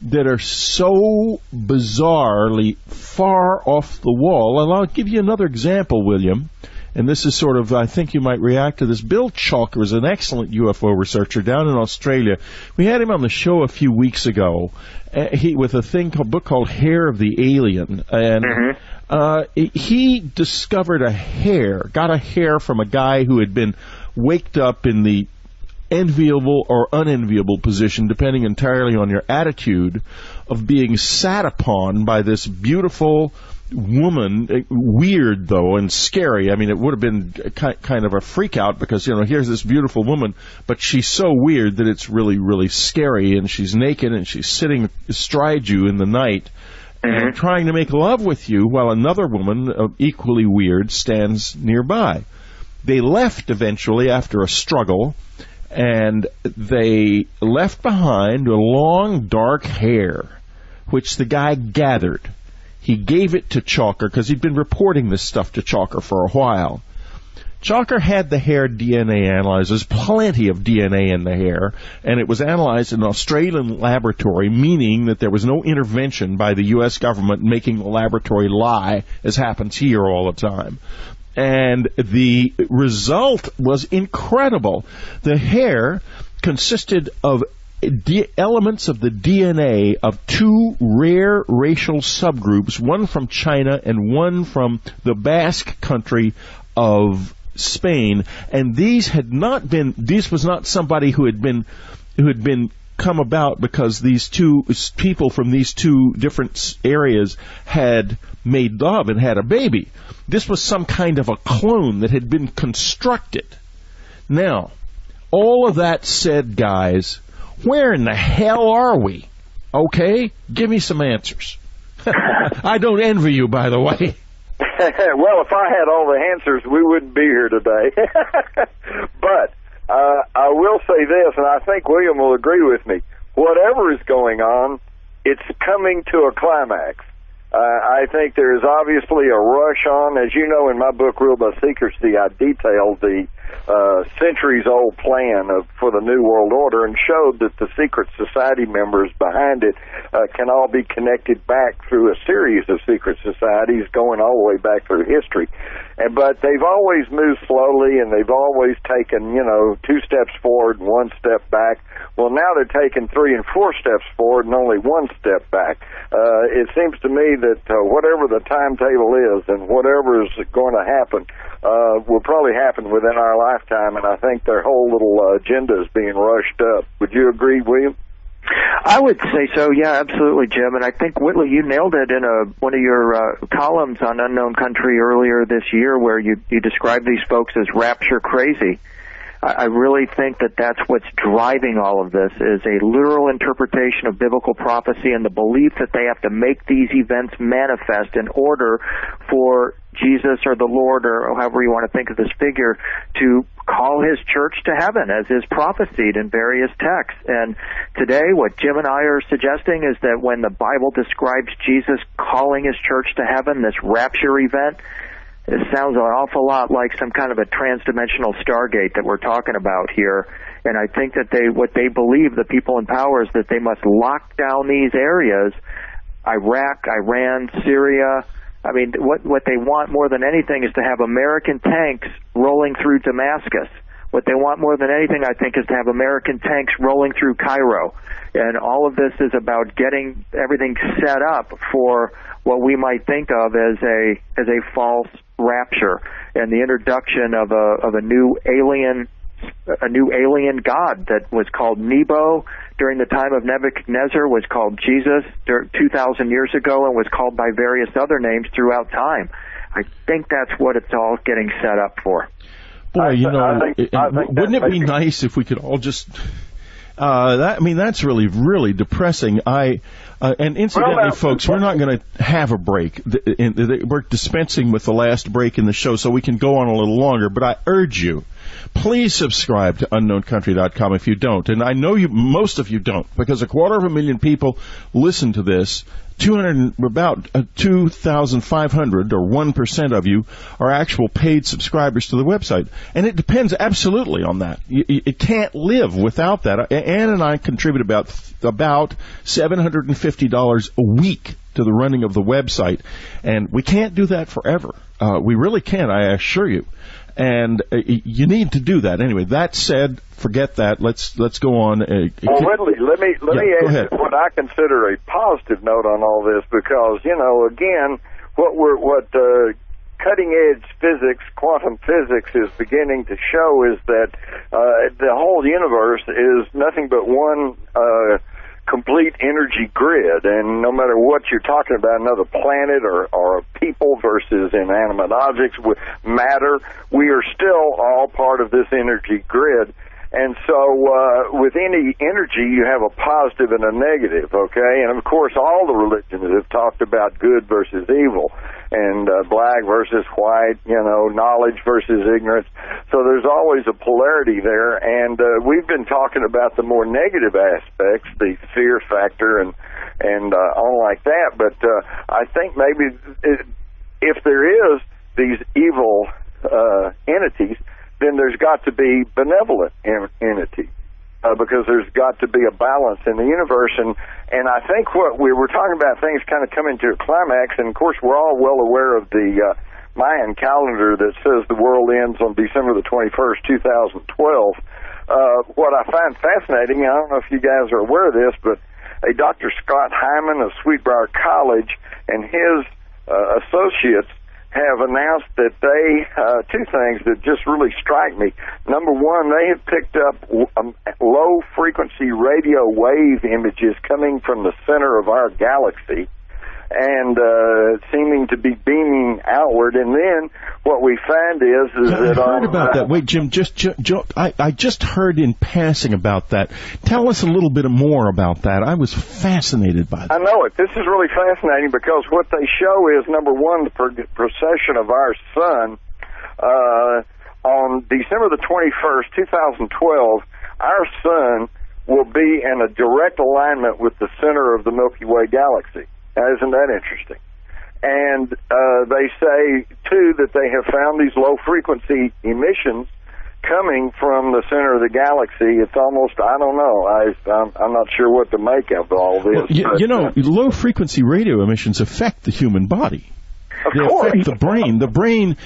that are so bizarrely far off the wall. And I'll give you another example, William. And this is sort of, I think you might react to this. Bill Chalker is an excellent UFO researcher down in Australia. We had him on the show a few weeks ago with a book called Hair of the Alien. And he discovered got a hair from a guy who had been waked up in the enviable or unenviable position, depending entirely on your attitude, of being sat upon by this beautiful woman, weird though and scary. I mean, it would have been kind of a freak out, because here's this beautiful woman, but she's so weird that it's really, really scary, and she's naked and she's sitting astride you in the night and trying to make love with you, while another woman, equally weird, stands nearby. They left eventually after a struggle, and they left behind a long dark hair, which the guy gathered. He gave it to Chalker because he'd been reporting this stuff to Chalker for a while. Chalker had the hair DNA analyzed. There's plenty of DNA in the hair, and it was analyzed in an Australian laboratory, meaning that there was no intervention by the U.S. government making the laboratory lie, as happens here all the time. And the result was incredible. The hair consisted of elements of the DNA of two rare racial subgroups, one from China and one from the Basque country of Spain. And this was not somebody who had been come about because these two people from these two different areas had made love and had a baby. This was some kind of a clone that had been constructed. Now, all of that said, guys, where in the hell are we? Okay? Give me some answers. I don't envy you, by the way. Well, if I had all the answers, we wouldn't be here today. But I will say this, and I think William will agree with me. Whatever is going on, it's coming to a climax. I think there is obviously a rush on. As you know, in my book, Ruled by Secrecy, I detailed the centuries-old plan for the New World Order, and showed that the secret society members behind it can all be connected back through a series of secret societies going all the way back through history. But they've always moved slowly, and they've always taken, 2 steps forward and 1 step back. Well, now they're taking 3 and 4 steps forward and only 1 step back. It seems to me that whatever the timetable is and whatever is going to happen will probably happen within our lifetime, and I think their whole little agenda is being rushed up. Would you agree, William? I would say so, yeah, absolutely, Jim. And I think, Whitley, you nailed it in one of your columns on Unknown Country earlier this year, where you described these folks as rapture crazy. I really think that that's what's driving all of this, is a literal interpretation of biblical prophecy and the belief that they have to make these events manifest in order for Jesus or the Lord, or however you want to think of this figure, to call his church to heaven, as is prophesied in various texts. And today, what Jim and I are suggesting is that when the Bible describes Jesus calling his church to heaven, this rapture event, it sounds an awful lot like some kind of a transdimensional Stargate that we're talking about here. And I think that what they believe, the people in power, is that they must lock down these areas, Iraq, Iran, Syria. I mean, what they want more than anything is to have American tanks rolling through Damascus. What they want more than anything, I think, is to have American tanks rolling through Cairo. And all of this is about getting everything set up for what we might think of as a false rapture, and the introduction of a new alien god that was called Nebo during the time of Nebuchadnezzar, was called Jesus 2,000 years ago, and was called by various other names throughout time. I think that's what it's all getting set up for. Boy, wouldn't it be nice if we could all just... that's really, really depressing. And incidentally, folks, we're not going to have a break. We're dispensing with the last break in the show, so we can go on a little longer. But I urge you, please subscribe to unknowncountry.com if you don't. And I know most of you don't, because 250,000 people listen to this. About 2,500, or 1% of you, are actual paid subscribers to the website. And it depends absolutely on that. It can't live without that. Ann and I contribute about $750 a week to the running of the website. And we can't do that forever. We really can't, I assure you. And you need to do that. Anyway, that said, forget that. Let's go on. Well, Whitley, let me add what I consider a positive note on all this, because, again, what cutting-edge physics, quantum physics, is beginning to show is that the whole universe is nothing but one complete energy grid, and no matter what you're talking about, another planet or people versus inanimate objects with matter, we are still all part of this energy grid. And so with any energy, you have a positive and a negative, okay? And, of course, all the religions have talked about good versus evil, and black versus white, knowledge versus ignorance. So there's always a polarity there, and we've been talking about the more negative aspects, the fear factor and all like that. But I think maybe if there is these evil entities, then there's got to be benevolent entity, because there's got to be a balance in the universe. And I think what we were talking about, things kind of coming to a climax, and of course we're all well aware of the Mayan calendar that says the world ends on December the 21st, 2012. What I find fascinating, I don't know if you guys are aware of this, but a Dr. Scott Hyman of Sweetbriar College and his associates have announced that they, two things that just really strike me. Number one, they have picked up low-frequency radio wave images coming from the center of our galaxy, and seeming to be beaming outward. And then what we find is that... I heard about that. Wait, Jim, I just heard in passing about that. Tell us a little bit more about that. I was fascinated by that. I know it. This is really fascinating, because what they show is, number one, the precession of our sun. On December the 21st, 2012, our sun will be in a direct alignment with the center of the Milky Way galaxy. Now, isn't that interesting? And they say, too, that they have found these low-frequency emissions coming from the center of the galaxy. It's almost, I don't know. I'm not sure what to make of all this. Well, low-frequency radio emissions affect the human body. Of They course. affect the brain.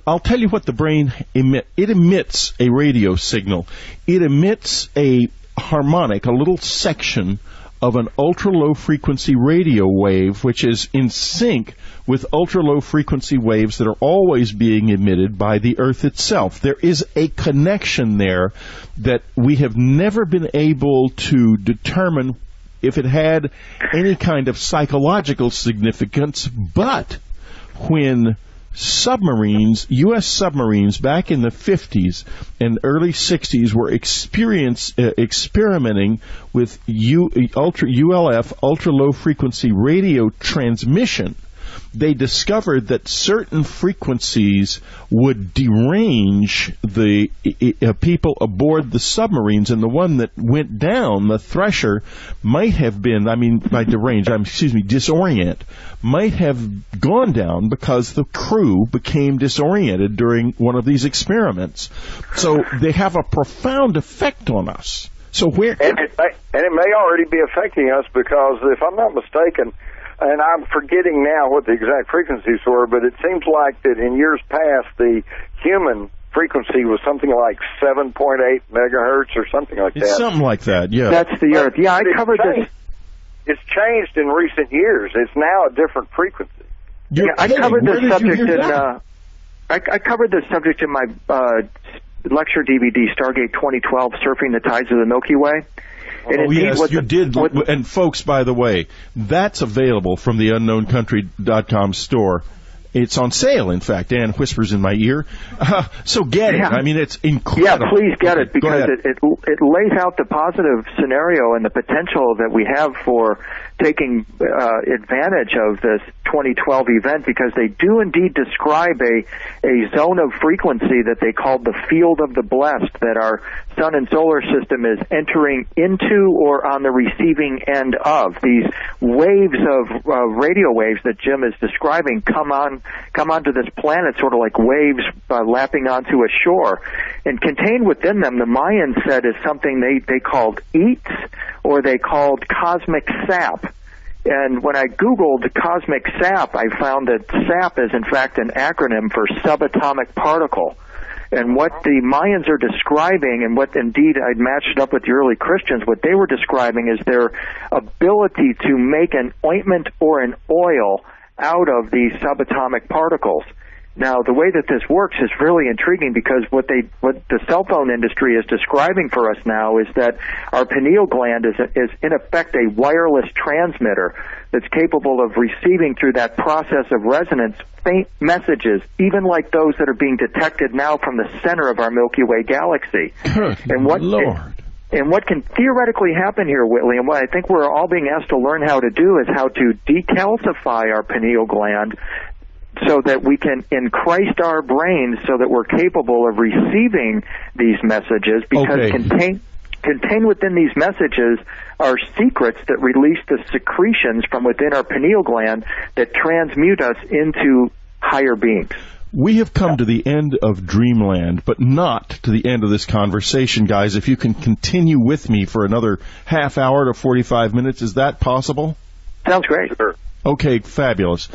I'll tell you what the brain emits. It emits a radio signal. It emits a harmonic, a little section of an ultra-low frequency radio wave, which is in sync with ultra-low frequency waves that are always being emitted by the Earth itself. There is a connection there that we have never been able to determine if it had any kind of psychological significance, but when submarines, U.S. submarines back in the 50s and early 60s were experimenting with ULF, ultra-low frequency radio transmission, they discovered that certain frequencies would derange the people aboard the submarines, and the one that went down, the Thresher, might have been, disorient, might have gone down because the crew became disoriented during one of these experiments. So they have a profound effect on us. So where... And it may already be affecting us because, if I'm not mistaken, and I'm forgetting now what the exact frequencies were, but it seems like that in years past, the human frequency was something like 7.8 megahertz or something like that. It's something like that, yeah. That's the Earth. Yeah, I covered this. It's changed in recent years. It's now a different frequency. I covered this subject I covered this subject in my lecture DVD, Stargate 2012, Surfing the Tides of the Milky Way. And yes, you did. And folks, by the way, that's available from the unknowncountry.com store. It's on sale, in fact. Dan whispers in my ear. So get it. I mean, it's incredible. Yeah, please get it, because it lays out the positive scenario and the potential that we have for taking advantage of this 2012 event, because they do indeed describe a zone of frequency that they called the field of the blessed, that our sun and solar system is entering into or on the receiving end of. These waves of radio waves that Jim is describing come onto this planet sort of like waves lapping onto a shore, and contained within them, the Mayans said, is something they called eats, or they called cosmic sap. And when I Googled cosmic sap, I found that SAP is in fact an acronym for subatomic particle. And what the Mayans are describing, and what indeed I'd matched up with the early Christians, what they were describing is their ability to make an ointment or an oil out of these subatomic particles. Now, the way that this works is really intriguing, because what the cell phone industry is describing for us now is that our pineal gland is in effect a wireless transmitter that's capable of receiving, through that process of resonance, faint messages, even like those that are being detected now from the center of our Milky Way galaxy. Good Lord. And what can theoretically happen here, Whitley, and what I think we're all being asked to learn how to do, is how to decalcify our pineal gland so that we can enchrist our brains so that we're capable of receiving these messages, because contained within these messages are secrets that release the secretions from within our pineal gland that transmute us into higher beings. We have come to the end of Dreamland, but not to the end of this conversation, guys. If you can continue with me for another half hour to 45 minutes, is that possible? Sounds great. Sure. Okay, fabulous.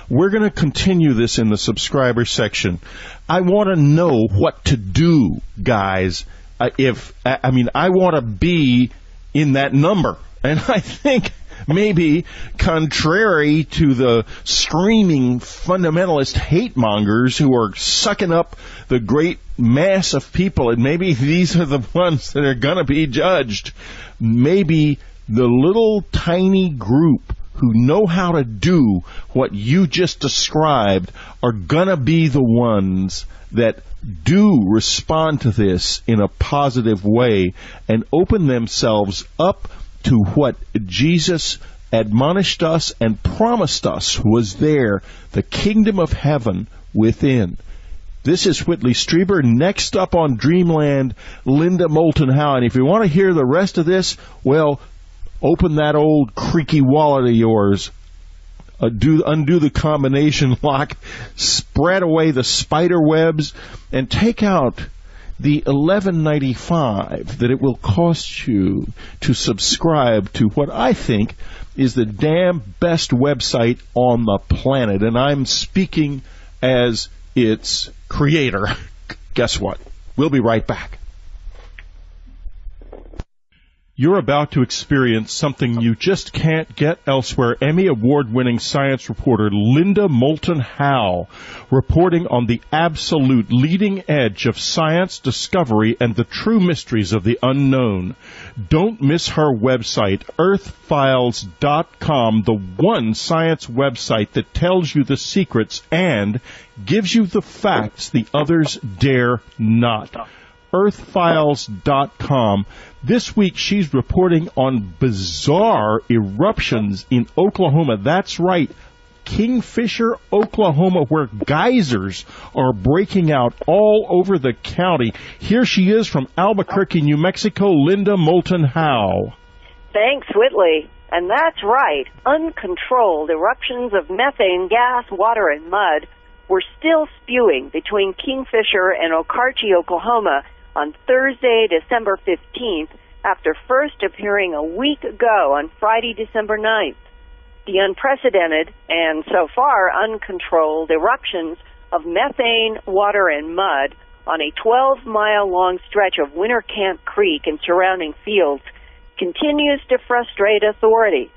We're going to continue this in the subscriber section. I want to know what to do, guys. I want to be in that number. And I think maybe, contrary to the screaming fundamentalist hate mongers who are sucking up the great mass of people, and maybe these are the ones that are going to be judged, maybe the little tiny group who know how to do what you just described are going to be the ones that do respond to this in a positive way and open themselves up to what Jesus admonished us and promised us was there, the kingdom of heaven within. This is Whitley Strieber. Next up on Dreamland, Linda Moulton Howe. And if you want to hear the rest of this, well, open that old creaky wallet of yours, undo the combination lock, spread away the spider webs, and take out the $11.95 that it will cost you to subscribe to what I think is the damn best website on the planet. And I'm speaking as its creator. Guess what? We'll be right back. You're about to experience something you just can't get elsewhere. Emmy Award-winning science reporter Linda Moulton Howe reporting on the absolute leading edge of science discovery and the true mysteries of the unknown. Don't miss her website, earthfiles.com, the one science website that tells you the secrets and gives you the facts the others dare not. earthfiles.com. This week she's reporting on bizarre eruptions in Oklahoma. That's right, Kingfisher, Oklahoma, where geysers are breaking out all over the county. Here she is from Albuquerque, New Mexico, Linda Moulton Howe. Thanks, Whitley. And that's right, uncontrolled eruptions of methane gas, water, and mud were still spewing between Kingfisher and Okarche, Oklahoma, on Thursday, December 15th, after first appearing a week ago on Friday, December 9th. The unprecedented and so far uncontrolled eruptions of methane, water, and mud on a 12-mile-long stretch of Winter Camp Creek and surrounding fields continues to frustrate authorities.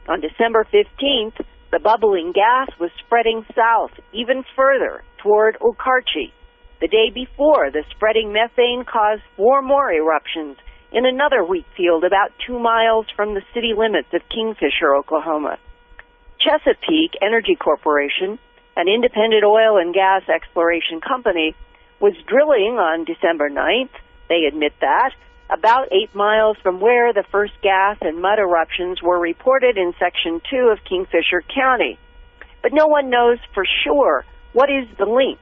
On December 15th, the bubbling gas was spreading south even further toward Okarche. The day before, the spreading methane caused 4 more eruptions in another wheat field about 2 miles from the city limits of Kingfisher, Oklahoma. Chesapeake Energy Corporation, an independent oil and gas exploration company, was drilling on December 9th, they admit that, about 8 miles from where the first gas and mud eruptions were reported in Section 2 of Kingfisher County. But no one knows for sure what is the link.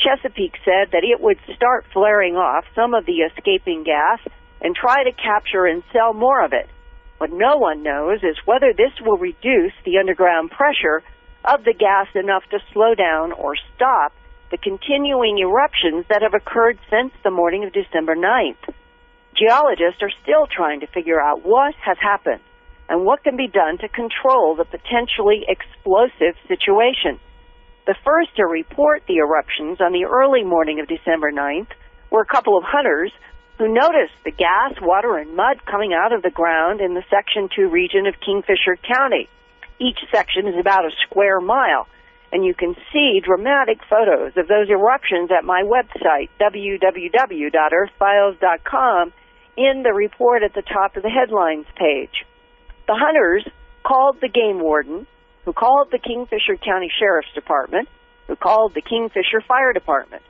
Chesapeake said that it would start flaring off some of the escaping gas and try to capture and sell more of it. What no one knows is whether this will reduce the underground pressure of the gas enough to slow down or stop the continuing eruptions that have occurred since the morning of December 9th. Geologists are still trying to figure out what has happened and what can be done to control the potentially explosive situation. The first to report the eruptions on the early morning of December 9th were a couple of hunters who noticed the gas, water, and mud coming out of the ground in the Section 2 region of Kingfisher County. Each section is about a square mile, and you can see dramatic photos of those eruptions at my website, www.earthfiles.com, in the report at the top of the headlines page. The hunters called the game warden, who called the Kingfisher County Sheriff's Department, who called the Kingfisher Fire Department.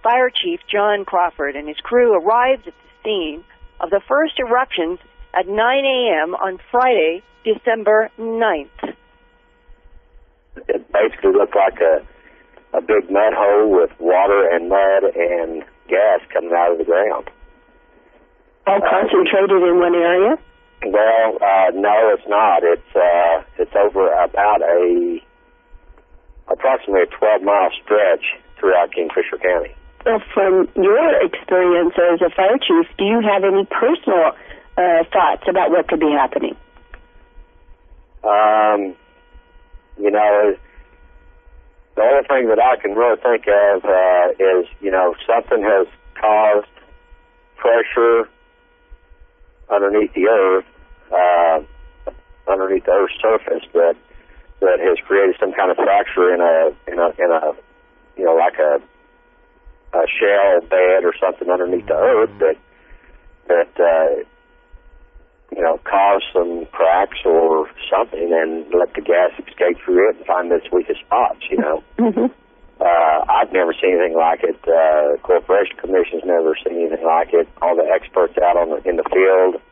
Fire Chief John Crawford and his crew arrived at the scene of the first eruptions at 9 a.m. on Friday, December 9th. It basically looked like a big mud hole with water and mud and gas coming out of the ground. All concentrated in one area? Well, no, it's not. It's over about approximately a 12-mile stretch throughout Kingfisher County. Well, from your experience as a fire chief, do you have any personal thoughts about what could be happening? You know, the only thing that I can really think of is, you know, something has caused pressure underneath the earth, underneath the Earth's surface that has created some kind of fracture in a you know, like a shell bed or something underneath the earth that you know, caused some cracks or something and let the gas escape through it and find its weakest spots, you know. Mm-hmm. I've never seen anything like it. Corporation Commission's never seen anything like it. All the experts out in the field,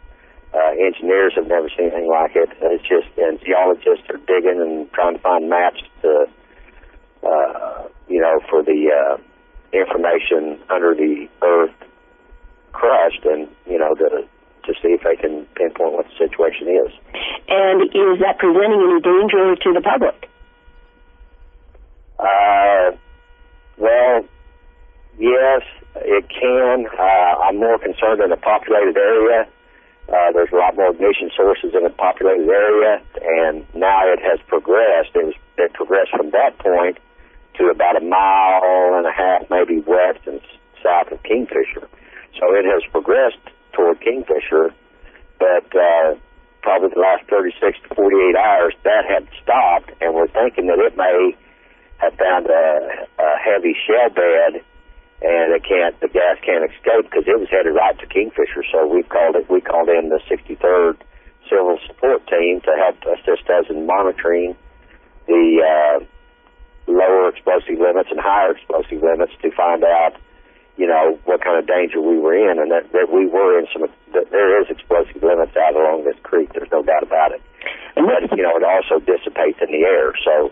engineers have never seen anything like it. It's just, and geologists are digging and trying to find maps to, you know, for the information under the earth crust, and you know, to see if they can pinpoint what the situation is. And is that presenting any danger to the public? Well, Yes, it can. I'm more concerned in a populated area. There's a lot more ignition sources in a populated area, and now it has progressed. It progressed from that point to about 1.5 miles, maybe west and south of Kingfisher. So it has progressed toward Kingfisher, but probably the last 36 to 48 hours, that had stopped, and we're thinking that it may have found a heavy shell bed, and the gas can't escape because it was headed right to Kingfisher. So we called in the 63rd Civil Support Team to help assist us in monitoring the lower explosive limits and higher explosive limits to find out, what kind of danger we were in, and that we were in there is explosive limits out along this creek. There's no doubt about it. But, it also dissipates in the air. So,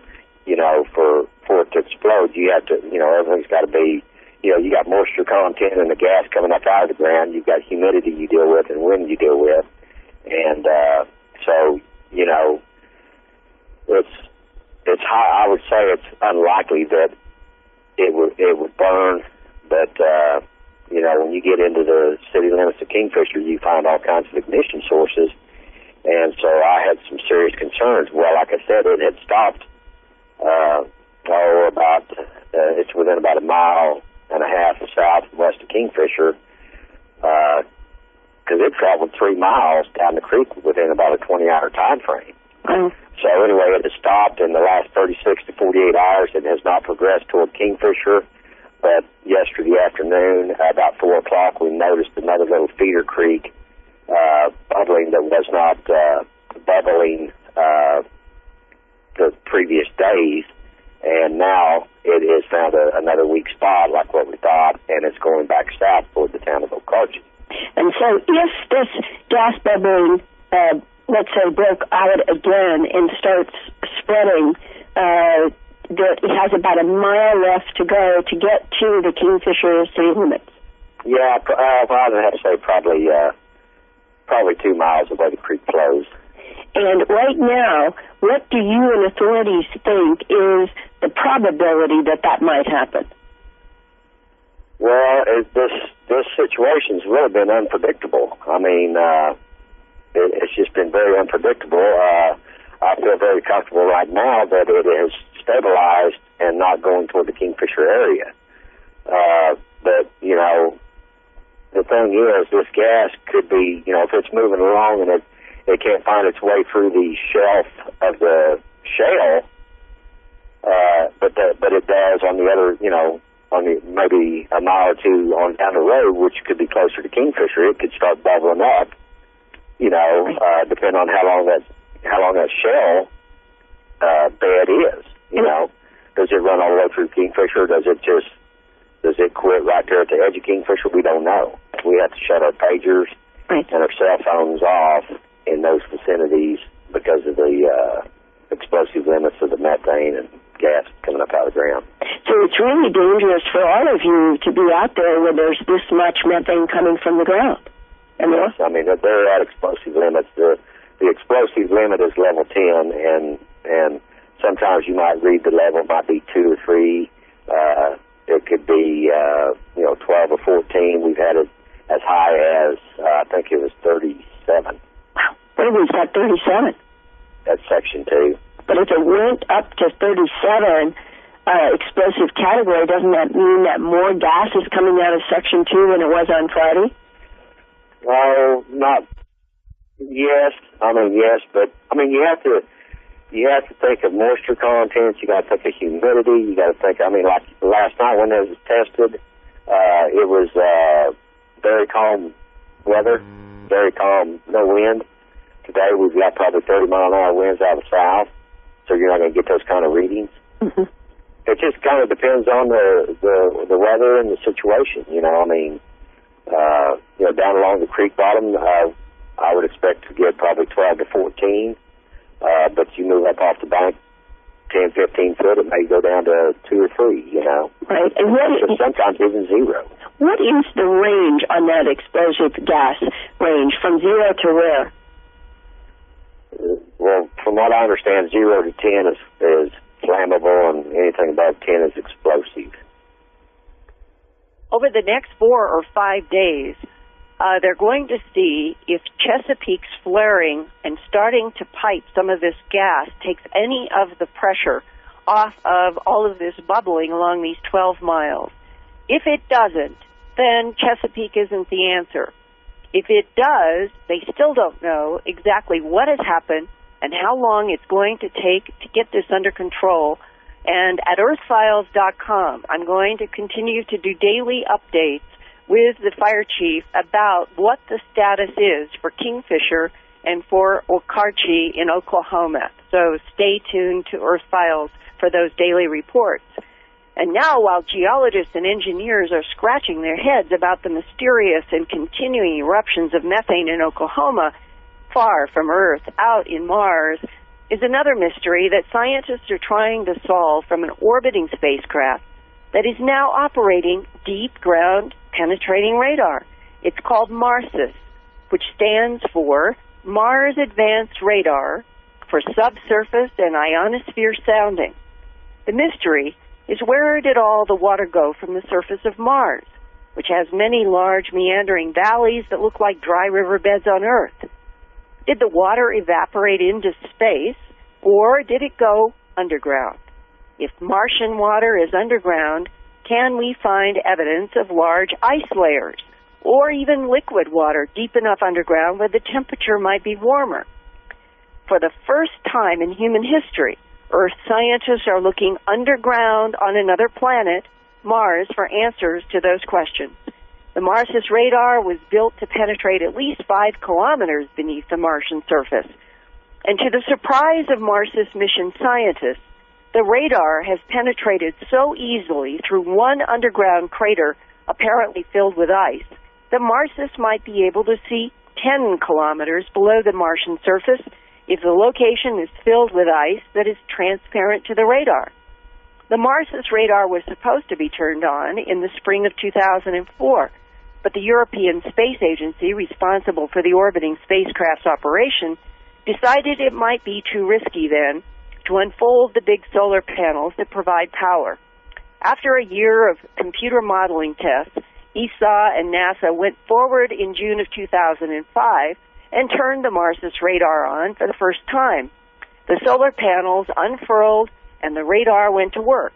for it to explode, you have to, everything's got to be, you got moisture content and the gas coming up out of the ground. You've got humidity you deal with and wind you deal with. And so, it's high. I would say it's unlikely that it would burn. But, when you get into the city limits of Kingfisher, you find all kinds of ignition sources. And so I had some serious concerns. Well, like I said, it had stopped, it's within about 1.5 miles south and west of Kingfisher, because it traveled 3 miles down the creek within about a 20-hour time frame. So anyway, it has stopped in the last 36 to 48 hours. It has not progressed toward Kingfisher. But yesterday afternoon, about 4 o'clock, we noticed another little feeder creek bubbling that was not bubbling the previous days. And now it has found another weak spot, like what we thought, and it's going back south toward the town of Okarche. And so if this gas bubbling, let's say, broke out again and starts spreading, that it has about 1 mile left to go to get to the Kingfisher city limits. Yeah, I would have to say probably 2 miles the way the creek flows. And right now, what do you and authorities think is the probability that might happen? Well, this situation's really been unpredictable. I mean, it's just been very unpredictable. I feel very comfortable right now that it has stabilized and not going toward the Kingfisher area. But, the thing is, this gas could be, if it's moving along and it can't find its way through the shelf of the shale, but it does on the other, on the maybe 1 mile or 2 on down the road, which could be closer to Kingfisher. It could start bubbling up, depending on how long that shale bed is. Does it run all the way through Kingfisher? Does it quit right there at the edge of Kingfisher? We don't know. We have to shut our pagers and our cell phones off in those vicinities because of the explosive limits of the methane and gas coming up out of the ground. So it's really dangerous for all of you to be out there where there's this much methane coming from the ground. Yes, I mean, they're at explosive limits. The explosive limit is level 10, and sometimes you might read the level might be 2 or 3. It could be 12 or 14. We've had it as high as I think it was 37. Wow, what was that 37? That's section 2. But if it went up to 37 explosive category, doesn't that mean that more gas is coming out of section 2 than it was on Friday? Well, not. Yes, yes, but you have to think of moisture content. You got to think of humidity. You got to think. Like last night when it was tested, it was very calm weather, very calm, no wind. Today we've got probably 30-mile-an-hour winds out of the south, so you're not going to get those kind of readings. Mm-hmm. It just kind of depends on the weather and the situation. Down along the creek bottom, I would expect to get probably 12 to 14. But you move up off the bank 10, 15 foot, it may go down to 2 or 3, Right. And sometimes even 0. What is the range on that explosive gas range, from 0 to where? Well, from what I understand, 0 to 10 is flammable, and anything above 10 is explosive. over the next 4 or 5 days, they're going to see if Chesapeake's flaring and starting to pipe some of this gas takes any of the pressure off of all of this bubbling along these 12 miles. If it doesn't, then Chesapeake isn't the answer. If it does, they still don't know exactly what has happened and how long it's going to take to get this under control. And at earthfiles.com, I'm going to continue to do daily updates with the fire chief about what the status is for Kingfisher and for Okarche in Oklahoma. So stay tuned to Earth Files for those daily reports. And now, while geologists and engineers are scratching their heads about the mysterious and continuing eruptions of methane in Oklahoma, far from Earth, out in Mars, is another mystery that scientists are trying to solve from an orbiting spacecraft that is now operating deep ground penetrating radar. It's called MARSIS, which stands for Mars Advanced Radar for Subsurface and Ionosphere Sounding. The mystery is, where did all the water go from the surface of Mars, which has many large meandering valleys that look like dry riverbeds on Earth? Did the water evaporate into space, or did it go underground? If Martian water is underground, can we find evidence of large ice layers, or even liquid water deep enough underground where the temperature might be warmer? For the first time in human history, Earth scientists are looking underground on another planet, Mars, for answers to those questions. The MARSIS radar was built to penetrate at least 5 kilometers beneath the Martian surface. And to the surprise of MARSIS mission scientists, the radar has penetrated so easily through one underground crater apparently filled with ice that MARSIS might be able to see 10 kilometers below the Martian surface if the location is filled with ice that is transparent to the radar. The MARSIS radar was supposed to be turned on in the spring of 2004, but the European Space Agency, responsible for the orbiting spacecraft's operation, decided it might be too risky then to unfold the big solar panels that provide power. After a year of computer modeling tests, ESA and NASA went forward in June of 2005 and turned the MARSIS radar on for the first time. The solar panels unfurled and the radar went to work.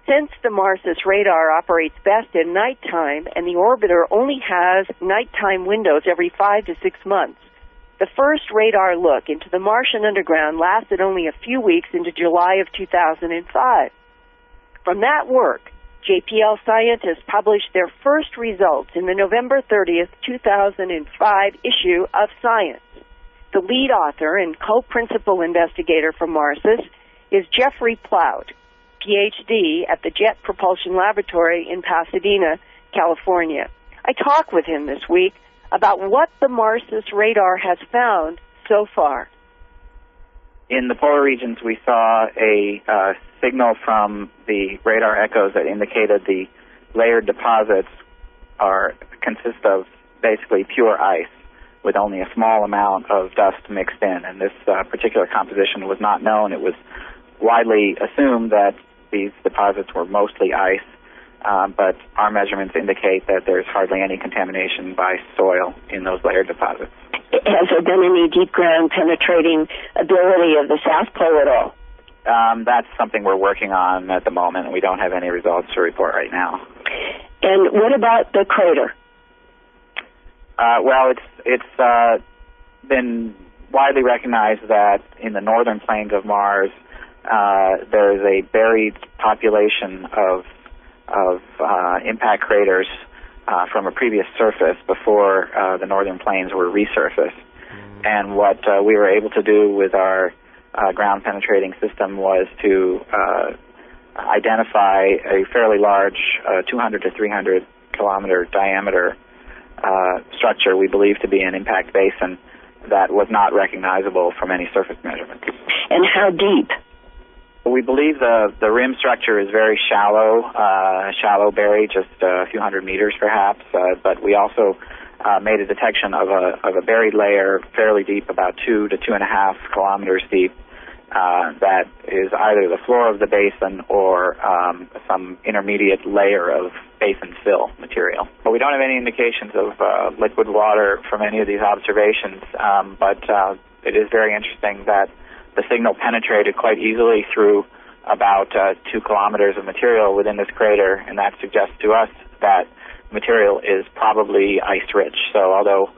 Since the MARSIS radar operates best in nighttime and the orbiter only has nighttime windows every 5 to 6 months, the first radar look into the Martian underground lasted only a few weeks into July of 2005. From that work, JPL scientists published their first results in the November 30th, 2005 issue of Science. The lead author and co-principal investigator from MARSIS is Jeffrey Plout, PhD at the Jet Propulsion Laboratory in Pasadena, California. I talked with him this week about what the MARSIS radar has found so far. In the polar regions, we saw a signal from the radar echoes that indicated the layered deposits consist of basically pure ice with only a small amount of dust mixed in. And this particular composition was not known. It was widely assumed that these deposits were mostly ice, but our measurements indicate that there's hardly any contamination by soil in those layered deposits. Has there been any deep ground penetrating ability of the South Pole at all? That's something we're working on at the moment, and we don't have any results to report right now. And what about the crater? Well, it's been widely recognized that in the northern plains of Mars, there is a buried population of impact craters from a previous surface before the northern plains were resurfaced. And what we were able to do with our ground-penetrating system was to identify a fairly large 200 to 300 kilometer diameter structure we believe to be an impact basin that was not recognizable from any surface measurements. And how deep? We believe the rim structure is very shallow buried, just a few hundred meters perhaps, but we also made a detection of a buried layer fairly deep, about 2 to 2.5 kilometers deep, that is either the floor of the basin or some intermediate layer of basin fill material. But we don't have any indications of liquid water from any of these observations, but it is very interesting that the signal penetrated quite easily through about 2 kilometers of material within this crater, and that suggests to us that material is probably ice-rich. So although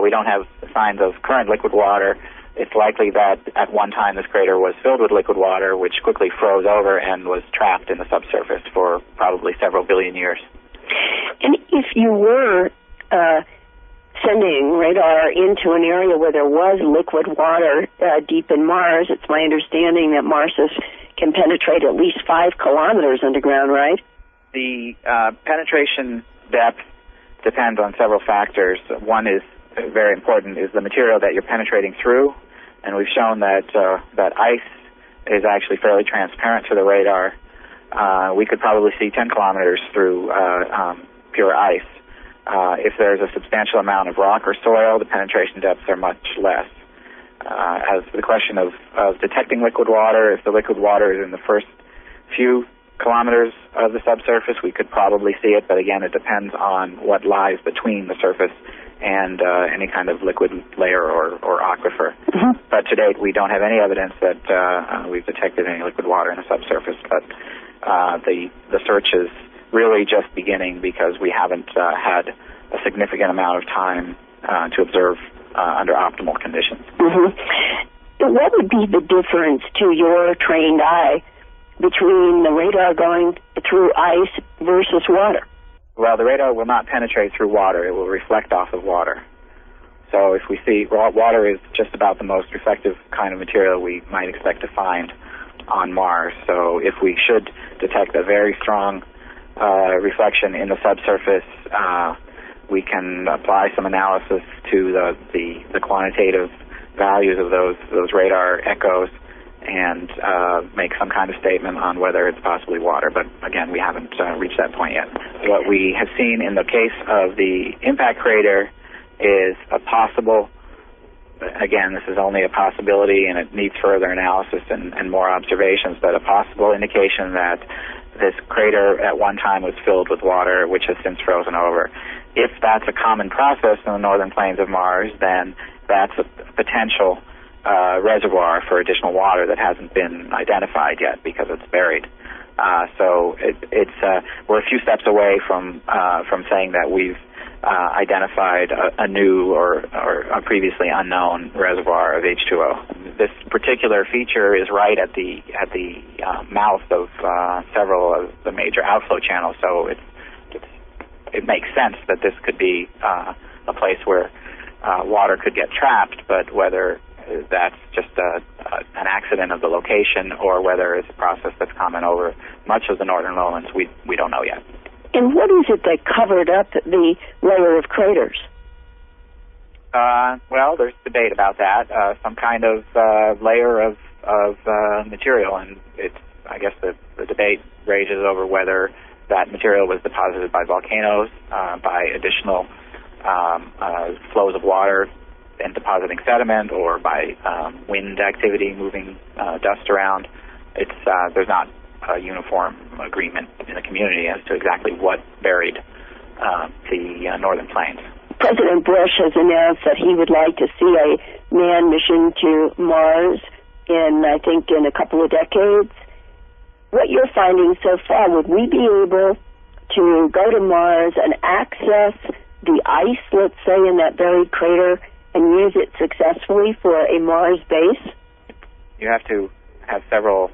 we don't have signs of current liquid water, it's likely that at one time this crater was filled with liquid water, which quickly froze over and was trapped in the subsurface for probably several billion years. And if you were sending radar into an area where there was liquid water deep in Mars, it's my understanding that Mars can penetrate at least 5 kilometers underground, right? The penetration depth depends on several factors. One is very important, is the material that you're penetrating through, and we've shown that that ice is actually fairly transparent to the radar. We could probably see 10 kilometers through pure ice. If there's a substantial amount of rock or soil, the penetration depths are much less. As for the question of detecting liquid water, if the liquid water is in the first few kilometers of the subsurface, we could probably see it, but again, it depends on what lies between the surface and any kind of liquid layer or aquifer. Mm-hmm. But to date, we don't have any evidence that we've detected any liquid water in the subsurface, but the search is really just beginning because we haven't had a significant amount of time to observe under optimal conditions. Mm-hmm. What would be the difference to your trained eye between the radar going through ice versus water? Well, the radar will not penetrate through water. It will reflect off of water. So if we see water is just about the most reflective kind of material we might expect to find on Mars. So if we should detect a very strong reflection in the subsurface, we can apply some analysis to the quantitative values of those radar echoes and make some kind of statement on whether it's possibly water. But again, we haven't reached that point yet. What we have seen in the case of the impact crater is a possible, again, this is only a possibility and it needs further analysis and more observations, but a possible indication that this crater at one time was filled with water, which has since frozen over. If that's a common process in the northern plains of Mars, then that's a potential reservoir for additional water that hasn't been identified yet because it's buried. So we're a few steps away from saying that we've identified a new or a previously unknown reservoir of H2O. This particular feature is right at the mouth of several of the major outflow channels, so it makes sense that this could be a place where water could get trapped, but whether that's just an accident of the location or whether it's a process that's common over much of the northern lowlands, we don't know yet. And what is it that covered up the layer of craters? Well, there's debate about that. Some kind of layer of material, and I guess the debate rages over whether that material was deposited by volcanoes, by additional flows of water and depositing sediment, or by wind activity moving dust around. There's not a uniform agreement in the community as to exactly what buried the northern plains. President Bush has announced that he would like to see a manned mission to Mars in a couple of decades. What you're finding so far, would we be able to go to Mars and access the ice, let's say, in that buried crater and use it successfully for a Mars base? You have to have several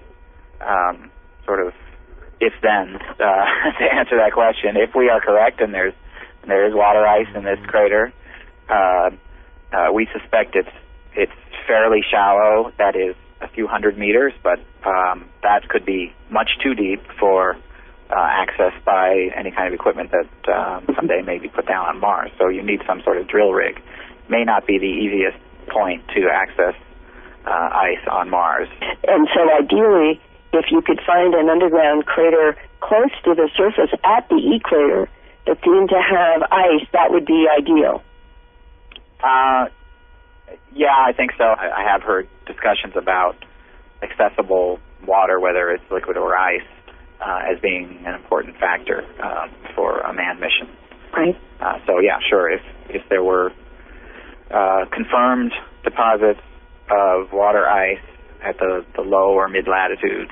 sort of if-thens to answer that question. If we are correct and there is water ice in this crater, we suspect it's fairly shallow, that is a few hundred meters, but that could be much too deep for access by any kind of equipment that someday may be put down on Mars. So you need some sort of drill rig. May not be the easiest point to access ice on Mars. And so ideally, if you could find an underground crater close to the surface at the E-crater that seemed to have ice, that would be ideal. Yeah, I think so. I have heard discussions about accessible water, whether it's liquid or ice, as being an important factor for a manned mission. Right. So yeah, sure. If there were confirmed deposits of water ice at the low or mid latitudes,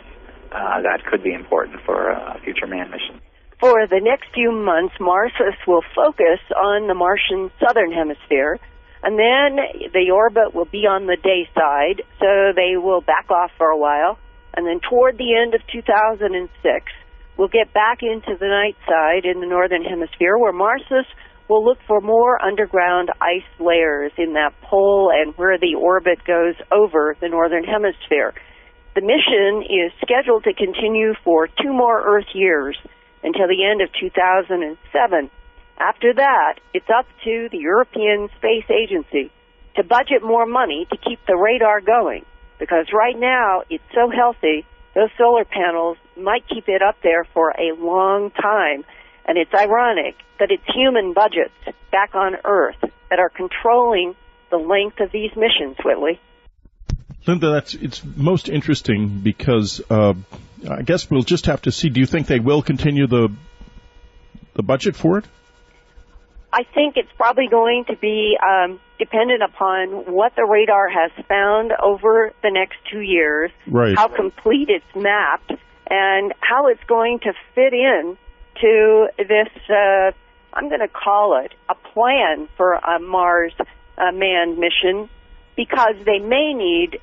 that could be important for a future manned mission. For the next few months, Marsus will focus on the Martian southern hemisphere, and then the orbit will be on the day side, so they will back off for a while, and then toward the end of 2006, we'll get back into the night side in the northern hemisphere, where Marsus will look for more underground ice layers in that pole and where the orbit goes over the northern hemisphere. The mission is scheduled to continue for 2 more Earth years until the end of 2007. After that, it's up to the European Space Agency to budget more money to keep the radar going, because right now it's so healthy, those solar panels might keep it up there for a long time. And it's ironic that it's human budgets back on Earth that are controlling the length of these missions, Whitley. Linda, it's most interesting because I guess we'll just have to see. Do you think they will continue the budget for it? I think it's probably going to be dependent upon what the radar has found over the next 2 years, right, how complete it's mapped, and how it's going to fit in to this, I'm going to call it a plan for a Mars manned mission, because they may need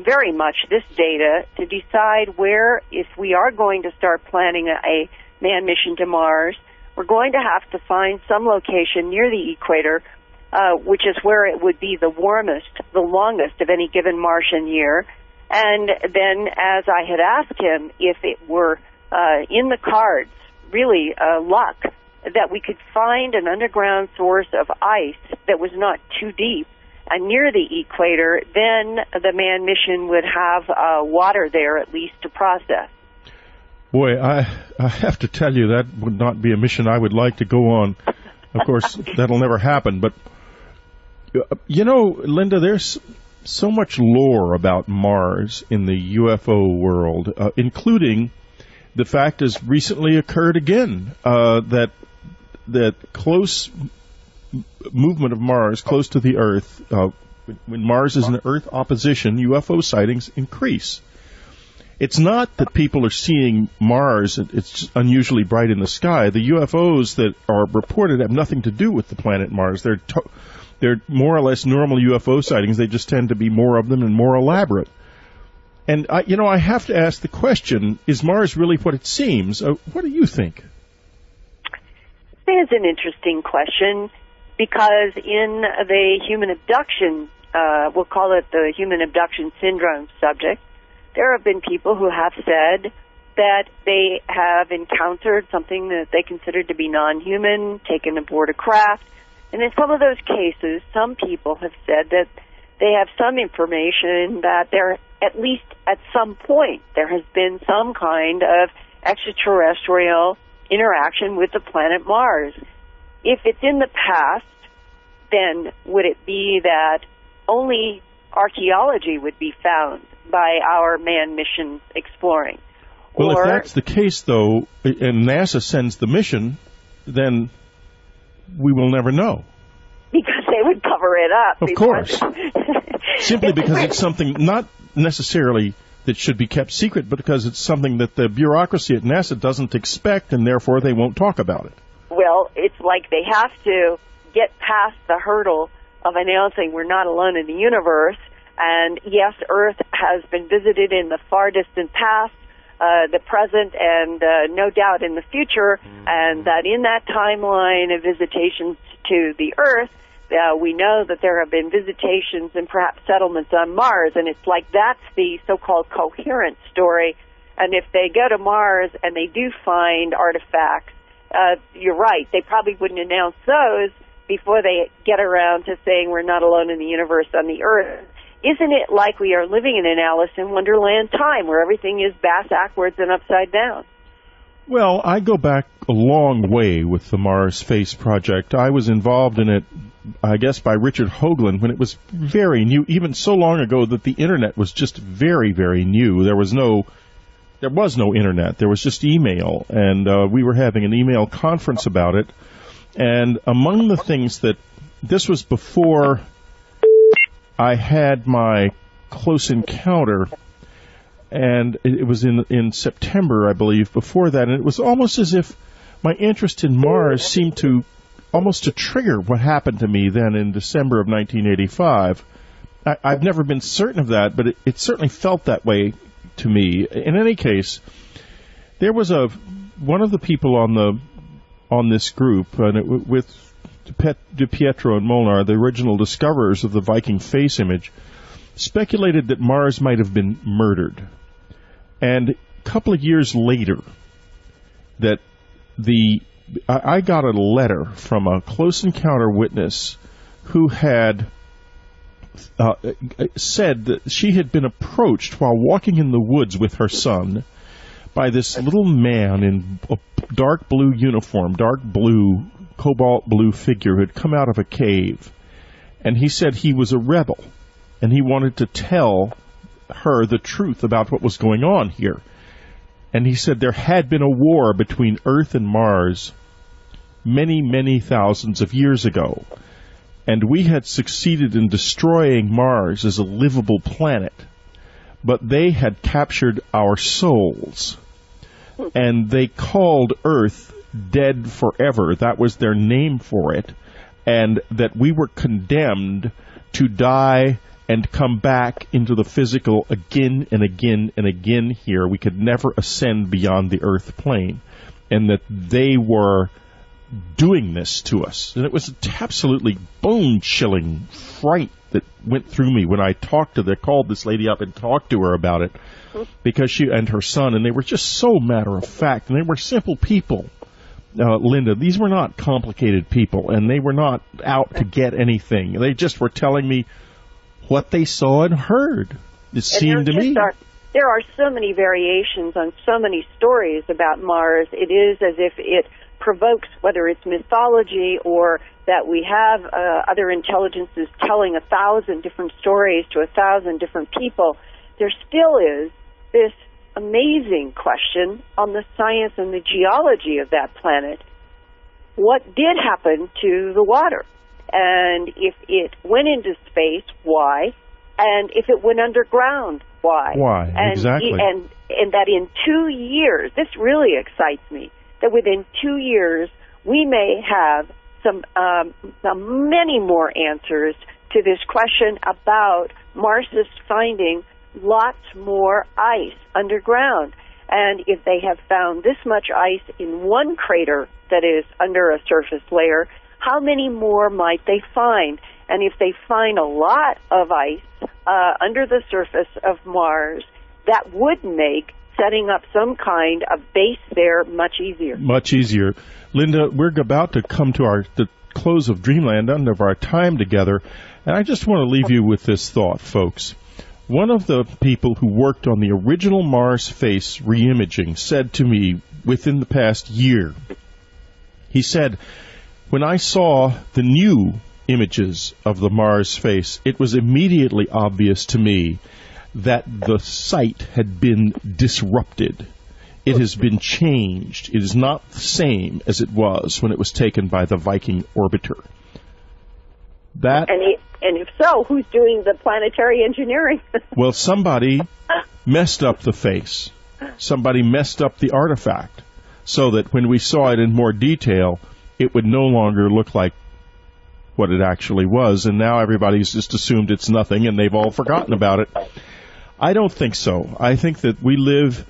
very much this data to decide where, if we are going to start planning a manned mission to Mars, we're going to have to find some location near the equator, which is where it would be the warmest, the longest of any given Martian year. And then, as I had asked him, if it were in the cards, really luck, that we could find an underground source of ice that was not too deep and near the equator, then the manned mission would have water there at least to process. Boy, I have to tell you, that would not be a mission I would like to go on. Of course, that'll never happen. But, you know, Linda, there's so much lore about Mars in the UFO world, including the fact has recently occurred again, that close movement of Mars close to the Earth, when Mars is in Earth opposition, UFO sightings increase. It's not that people are seeing Mars, it's unusually bright in the sky. The UFOs that are reported have nothing to do with the planet Mars. They're more or less normal UFO sightings. They just tend to be more of them and more elaborate. And, I have to ask the question, is Mars really what it seems? What do you think? It's an interesting question, because in the human abduction, we'll call it the human abduction syndrome subject, there have been people who have said that they have encountered something that they considered to be non-human, taken aboard a craft. And in some of those cases, some people have said that they have some information that there, at least at some point, there has been some kind of extraterrestrial interaction with the planet Mars. If it's in the past, then would it be that only archaeology would be found by our manned missions exploring? Well, if that's the case, though, and NASA sends the mission, then we will never know. Because they would cover it up. Of course. Simply because it's something not necessarily that should be kept secret, but because it's something that the bureaucracy at NASA doesn't expect, and therefore they won't talk about it. Well, it's like they have to get past the hurdle of announcing we're not alone in the universe. And yes, Earth has been visited in the far distant past, the present, and no doubt in the future, and that in that timeline of visitations to the Earth, we know that there have been visitations and perhaps settlements on Mars, and it's like that's the so-called coherent story. And if they go to Mars and they do find artifacts, you're right, they probably wouldn't announce those before they get around to saying we're not alone in the universe on the Earth. Isn't it like we are living in an Alice in Wonderland time where everything is backwards and upside down? Well, I go back a long way with the Mars Space Project. I was involved in it I guess, by Richard Hoagland when it was very new, even so long ago that the Internet was just very, very new. There was no Internet. There was just email, and we were having an email conference about it. And among the things that, this was before I had my close encounter, and it was in September, I believe, before that, and it was almost as if my interest in Mars seemed to almost to trigger what happened to me then in December of 1985. I've never been certain of that, but it certainly felt that way to me. In any case, there was one of the people on this group, and with De Pietro and Molnar, the original discoverers of the Viking face image, speculated that Mars might have been murdered. And a couple of years later, that I got a letter from a close encounter witness who had said that she had been approached while walking in the woods with her son by this little man in a dark blue uniform, dark blue, cobalt blue figure who had come out of a cave. And he said he was a rebel, and he wanted to tell her the truth about what was going on here. And he said there had been a war between Earth and Mars many, many thousands of years ago, and we had succeeded in destroying Mars as a livable planet, but they had captured our souls, and they called Earth dead forever. That was their name for it, and that we were condemned to die and come back into the physical again and again and again here. We could never ascend beyond the Earth plane, and that they were doing this to us. And it was absolutely bone-chilling fright that went through me when I called this lady up and talked to her about it, because she and her son, and they were just so matter-of-fact, and they were simple people. Linda, these were not complicated people, and they were not out to get anything. They just were telling me what they saw and heard. It seemed to me. There are so many variations on so many stories about Mars. It is as if it provokes, whether it's mythology or that we have other intelligences telling 1,000 different stories to 1,000 different people. There still is this amazing question on the science and the geology of that planet. What did happen to the water? And if it went into space, why? And if it went underground, why? Why, exactly. And that in 2 years, this really excites me, that within 2 years, we may have many more answers to this question about Mars' finding lots more ice underground. And if they have found this much ice in one crater that is under a surface layer, how many more might they find? And if they find a lot of ice under the surface of Mars, that would make setting up some kind of base there much easier. Much easier. Linda, we're about to come to the close of Dreamland, end of our time together, and I just want to leave you with this thought, folks. One of the people who worked on the original Mars face reimaging said to me within the past year, he said, when I saw the new images of the Mars face, it was immediately obvious to me that the site had been disrupted. It has been changed. It is not the same as it was when it was taken by the Viking orbiter. And if so, who's doing the planetary engineering? Well, somebody messed up the face. Somebody messed up the artifact so that when we saw it in more detail, it would no longer look like what it actually was, and now everybody's just assumed it's nothing, and they've all forgotten about it. I don't think so. I think that we live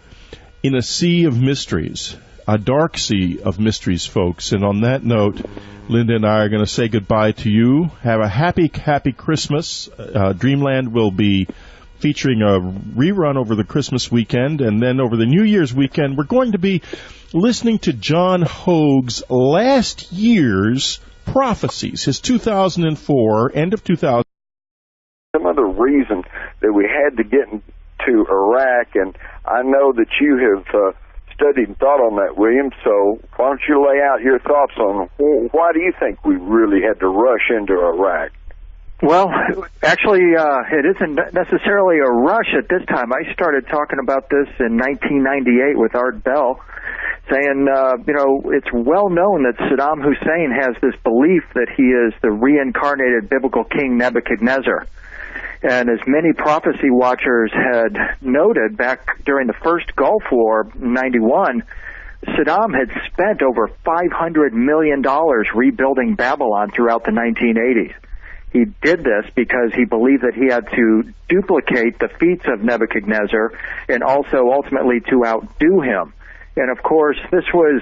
in a sea of mysteries, a dark sea of mysteries, folks, and on that note, Linda and I are going to say goodbye to you. Have a happy, happy Christmas. Dreamland will be featuring a rerun over the Christmas weekend, and then over the New Year's weekend, we're going to be listening to John Hoag's last year's prophecies, his 2004, end of 2000. Some other reason that we had to get into Iraq, and I know that you have studied and thought on that, William, so why don't you lay out your thoughts on why do you think we really had to rush into Iraq? Well, actually, it isn't necessarily a rush at this time. I started talking about this in 1998 with Art Bell, saying, it's well known that Saddam Hussein has this belief that he is the reincarnated biblical king Nebuchadnezzar. And as many prophecy watchers had noted back during the first Gulf War in 91, Saddam had spent over $500 million rebuilding Babylon throughout the 1980s. He did this because he believed that he had to duplicate the feats of Nebuchadnezzar and also ultimately to outdo him. And of course, this was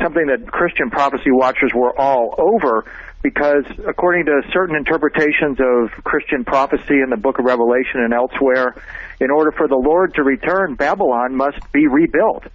something that Christian prophecy watchers were all over because according to certain interpretations of Christian prophecy in the book of Revelation and elsewhere, in order for the Lord to return, Babylon must be rebuilt.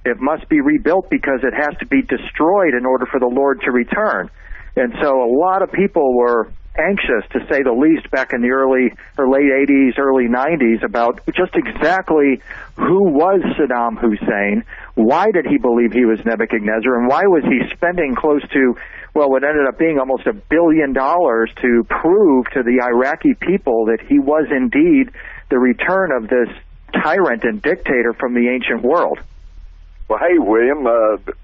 It must be rebuilt because it has to be destroyed in order for the Lord to return. And so a lot of people were anxious, to say the least, back in the early or late 80s, early 90s about just exactly who was Saddam Hussein, why did he believe he was Nebuchadnezzar, and why was he spending close to, well, what ended up being almost $1 billion to prove to the Iraqi people that he was indeed the return of this tyrant and dictator from the ancient world. Well, hey, William,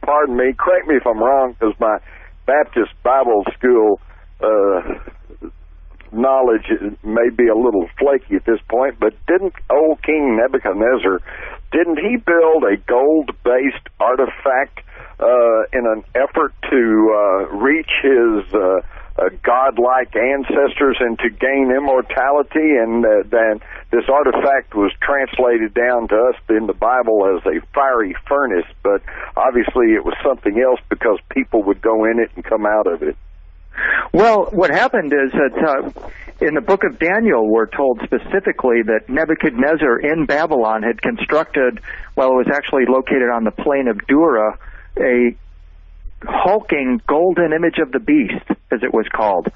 pardon me, correct me if I'm wrong, because my Baptist Bible school knowledge may be a little flaky at this point, but didn't old King Nebuchadnezzar, didn't he build a gold-based artifact in an effort to reach his godlike ancestors and to gain immortality? And then this artifact was translated down to us in the Bible as a fiery furnace, but obviously it was something else because people would go in it and come out of it. Well, what happened is that in the book of Daniel, we're told specifically that Nebuchadnezzar in Babylon had constructed, well, it was actually located on the plain of Dura, a hulking golden image of the beast, as it was called.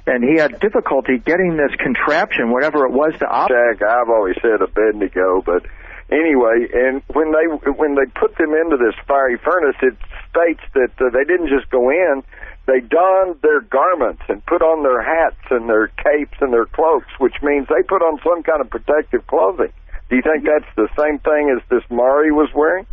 And he had difficulty getting this contraption, whatever it was, to operate. I've always said Abednego, but anyway, and when they put them into this fiery furnace, it states that they didn't just go in. They donned their garments and put on their hats and their capes and their cloaks, which means they put on some kind of protective clothing. Do you think that's the same thing as this Mari was wearing?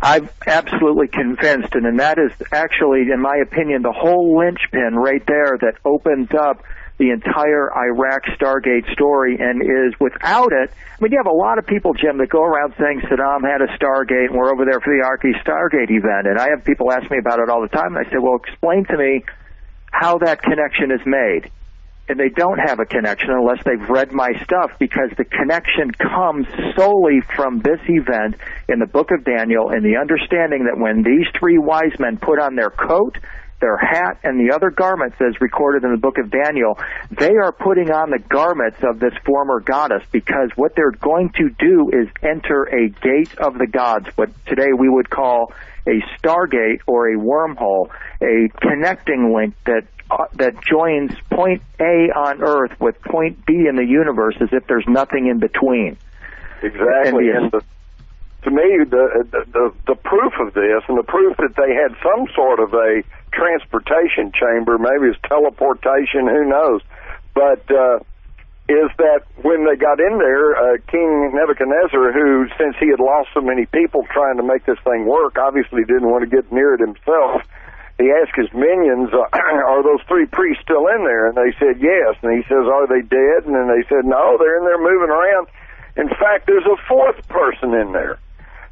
I'm absolutely convinced, and that is actually, in my opinion, the whole linchpin right there that opens up the entire Iraq Stargate story and is, without it, I mean, you have a lot of people, Jim, that go around saying Saddam had a Stargate and we're over there for the Arky Stargate event, and I have people ask me about it all the time, and I say, well, explain to me how that connection is made. And they don't have a connection unless they've read my stuff, because the connection comes solely from this event in the book of Daniel and the understanding that when these three wise men put on their coat, their hat, and the other garments as recorded in the book of Daniel, they are putting on the garments of this former goddess, because what they're going to do is enter a gate of the gods, what today we would call a stargate or a wormhole, a connecting link that joins point A on Earth with point B in the universe as if there's nothing in between. Exactly. And to me, the proof of this, and the proof that they had some sort of a transportation chamber, maybe it's teleportation, who knows, but is that when they got in there, King Nebuchadnezzar, who, since he had lost so many people trying to make this thing work, obviously didn't want to get near it himself, he asked his minions, are those three priests still in there? And they said yes. And he says, are they dead? And then they said, no, they're in there moving around. In fact, there's a fourth person in there.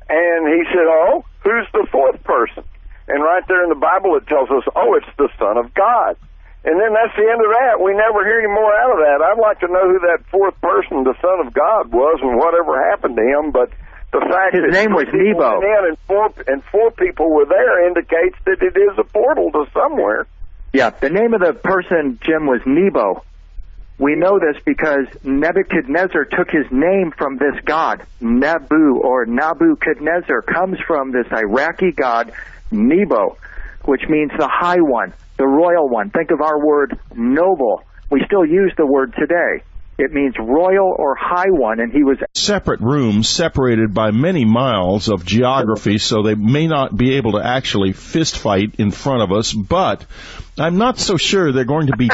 And he said, oh, who's the fourth person? And right there in the Bible it tells us, oh, it's the Son of God. And then that's the end of that. We never hear any more out of that. I'd like to know who that fourth person, the Son of God, was and whatever happened to him. But the fact his name was Nebo, and four people were there indicates that it is a portal to somewhere. Yeah, the name of the person, Jim, was Nebo. We know this because Nebuchadnezzar took his name from this god. Nabu or Nabucodonosor comes from this Iraqi god, Nebo, which means the high one, the royal one. Think of our word noble. We still use the word today. It means royal or high one, and he was separate rooms separated by many miles of geography, so they may not be able to actually fist fight in front of us, but I'm not so sure they're going to be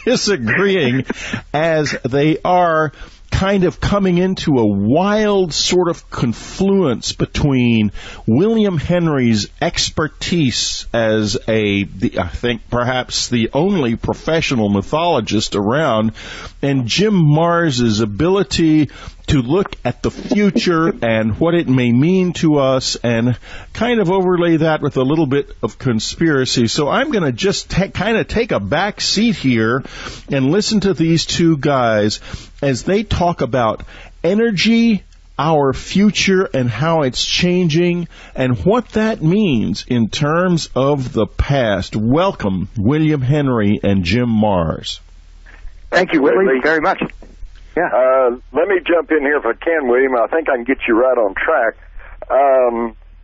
disagreeing as they are kind of coming into a wild sort of confluence between William Henry's expertise as I think perhaps the only professional mythologist around, and Jim Marrs's ability to look at the future and what it may mean to us and kind of overlay that with a little bit of conspiracy. So I'm going to just kind of take a back seat here and listen to these two guys as they talk about energy, our future, and how it's changing, and what that means in terms of the past. Welcome, William Henry and Jim Marrs. Thank you, Whitley, very much. Yeah. Let me jump in here if I can, William. I think I can get you right on track.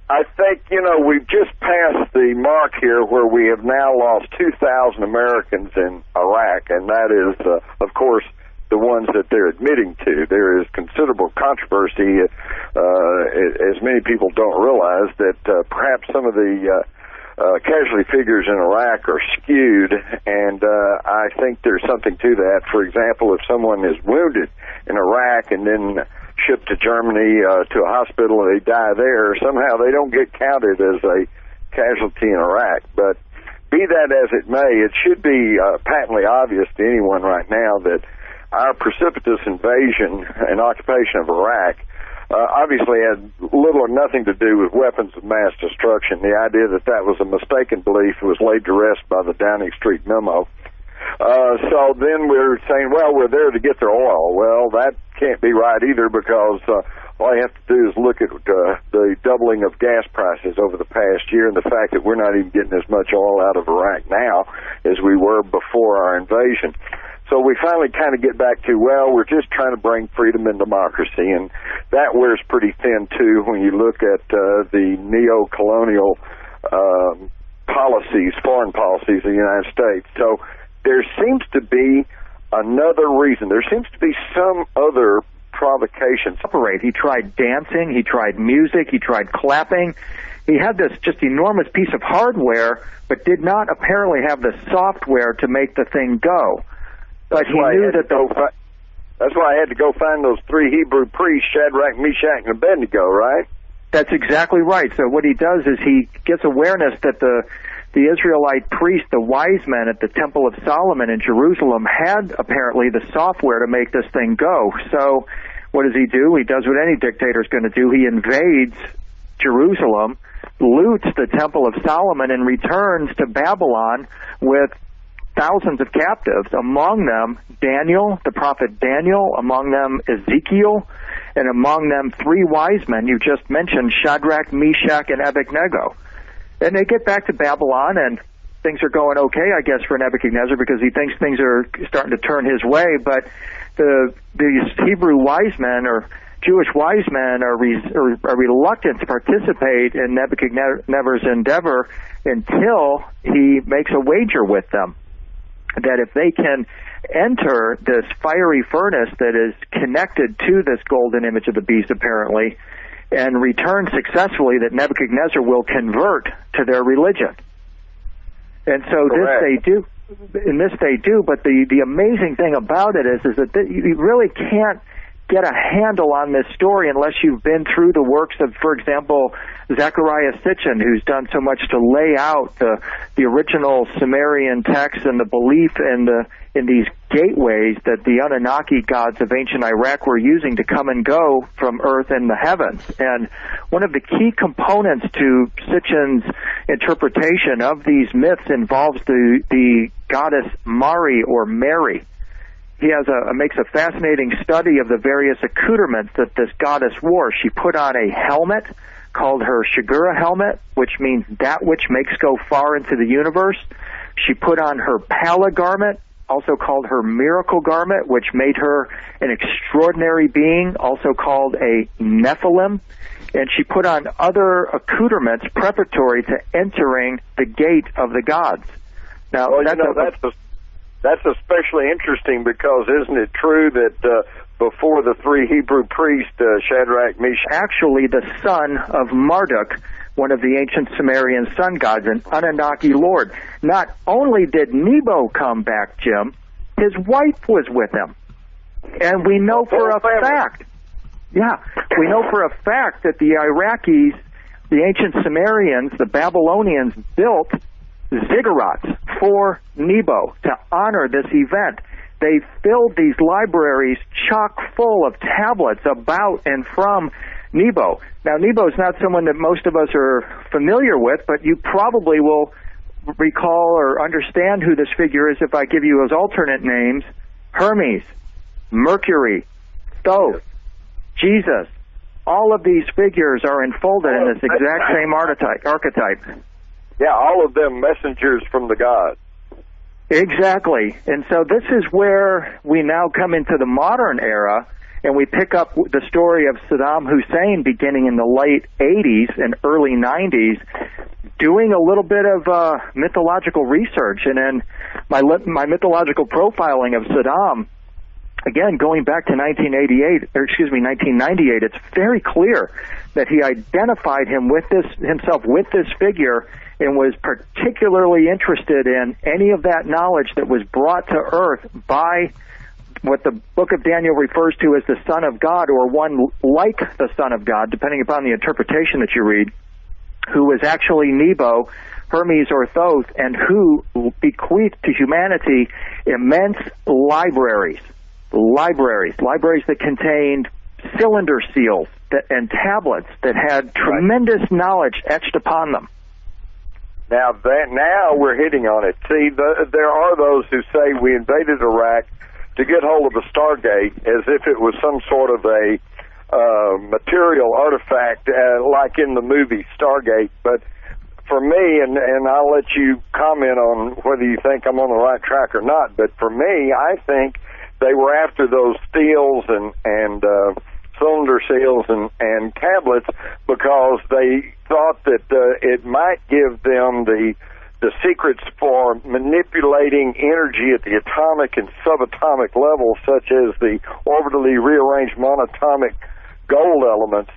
I think, we've just passed the mark here where we have now lost 2,000 Americans in Iraq, and that is, of course, the ones that they're admitting to. There is considerable controversy, as many people don't realize, that perhaps some of the casualty figures in Iraq are skewed, and I think there's something to that. For example, if someone is wounded in Iraq and then shipped to Germany to a hospital and they die there, somehow they don't get counted as a casualty in Iraq. But be that as it may, it should be patently obvious to anyone right now that our precipitous invasion and occupation of Iraq obviously had little or nothing to do with weapons of mass destruction. The idea that that was a mistaken belief was laid to rest by the Downing Street memo. So then we're saying, well, we're there to get their oil. Well, that can't be right either, because all you have to do is look at the doubling of gas prices over the past year and the fact that we're not even getting as much oil out of Iraq now as we were before our invasion. So we finally kind of get back to, well, we're just trying to bring freedom and democracy, and that wears pretty thin, too, when you look at the neo-colonial policies, foreign policies of the United States. So there seems to be another reason. There seems to be some other provocation. He tried dancing, he tried music, he tried clapping. He had this just enormous piece of hardware, but did not apparently have the software to make the thing go. But he knew that that's why I had to go find those three Hebrew priests, Shadrach, Meshach, and Abednego, right? That's exactly right. So what he does is he gets awareness that the Israelite priests, the wise men at the Temple of Solomon in Jerusalem, had apparently the software to make this thing go. So what does he do? He does what any dictator is going to do. He invades Jerusalem, loots the Temple of Solomon, and returns to Babylon with thousands of captives, among them Daniel, the prophet Daniel, among them Ezekiel, and among them three wise men you just mentioned, Shadrach, Meshach, and Abednego. And they get back to Babylon, and things are going okay, I guess, for Nebuchadnezzar, because he thinks things are starting to turn his way. But these Hebrew wise men, or Jewish wise men, are reluctant to participate in Nebuchadnezzar's endeavor until he makes a wager with them that if they can enter this fiery furnace that is connected to this golden image of the beast, apparently, and return successfully, that Nebuchadnezzar will convert to their religion. And so Correct. this they do, but the amazing thing about it is that you really can't get a handle on this story unless you've been through the works of, for example, Zecharia Sitchin, who's done so much to lay out the original Sumerian texts and the belief in these gateways that the Anunnaki gods of ancient Iraq were using to come and go from Earth and the heavens. And one of the key components to Sitchin's interpretation of these myths involves the goddess Mari, or Mary. He makes a fascinating study of the various accoutrements that this goddess wore. She put on a helmet called her Shigura helmet, which means that which makes go far into the universe. She put on her Pala garment, also called her miracle garment, which made her an extraordinary being, also called a Nephilim. And she put on other accoutrements preparatory to entering the gate of the gods. Now, That's especially interesting because isn't it true that before the three Hebrew priests, Shadrach, Meshach, actually the son of Marduk, one of the ancient Sumerian sun gods, an Anunnaki lord. Not only did Nebo come back, Jim, his wife was with him. And we know for a fact, we know for a fact that the Iraqis, the ancient Sumerians, the Babylonians built ziggurats for Nebo to honor this event. They filled these libraries chock full of tablets about and from Nebo. Now, Nebo is not someone that most of us are familiar with, but you probably will recall or understand who this figure is if I give you his alternate names: Hermes, Mercury, Thoth, Jesus. All of these figures are enfolded in this exact same archetype. Yeah, all of them messengers from the gods. Exactly. And so this is where we now come into the modern era, and we pick up the story of Saddam Hussein beginning in the late 80s and early 90s, doing a little bit of mythological research. And then my mythological profiling of Saddam, again, going back to 1998, it's very clear that he identified himself with this figure and was particularly interested in any of that knowledge that was brought to earth by what the book of Daniel refers to as the Son of God, or one like the Son of God, depending upon the interpretation that you read, who was actually Nebo, Hermes, or Thoth, and who bequeathed to humanity immense libraries that contained cylinder seals and tablets that had tremendous knowledge etched upon them. Now we're hitting on it. See, there are those who say we invaded Iraq to get hold of the Stargate as if it was some sort of a material artifact, like in the movie Stargate. But for me, and I'll let you comment on whether you think I'm on the right track or not, but for me, I think they were after those seals and cylinder seals and tablets because they thought that it might give them the secrets for manipulating energy at the atomic and subatomic level, such as the orbitally rearranged monatomic gold elements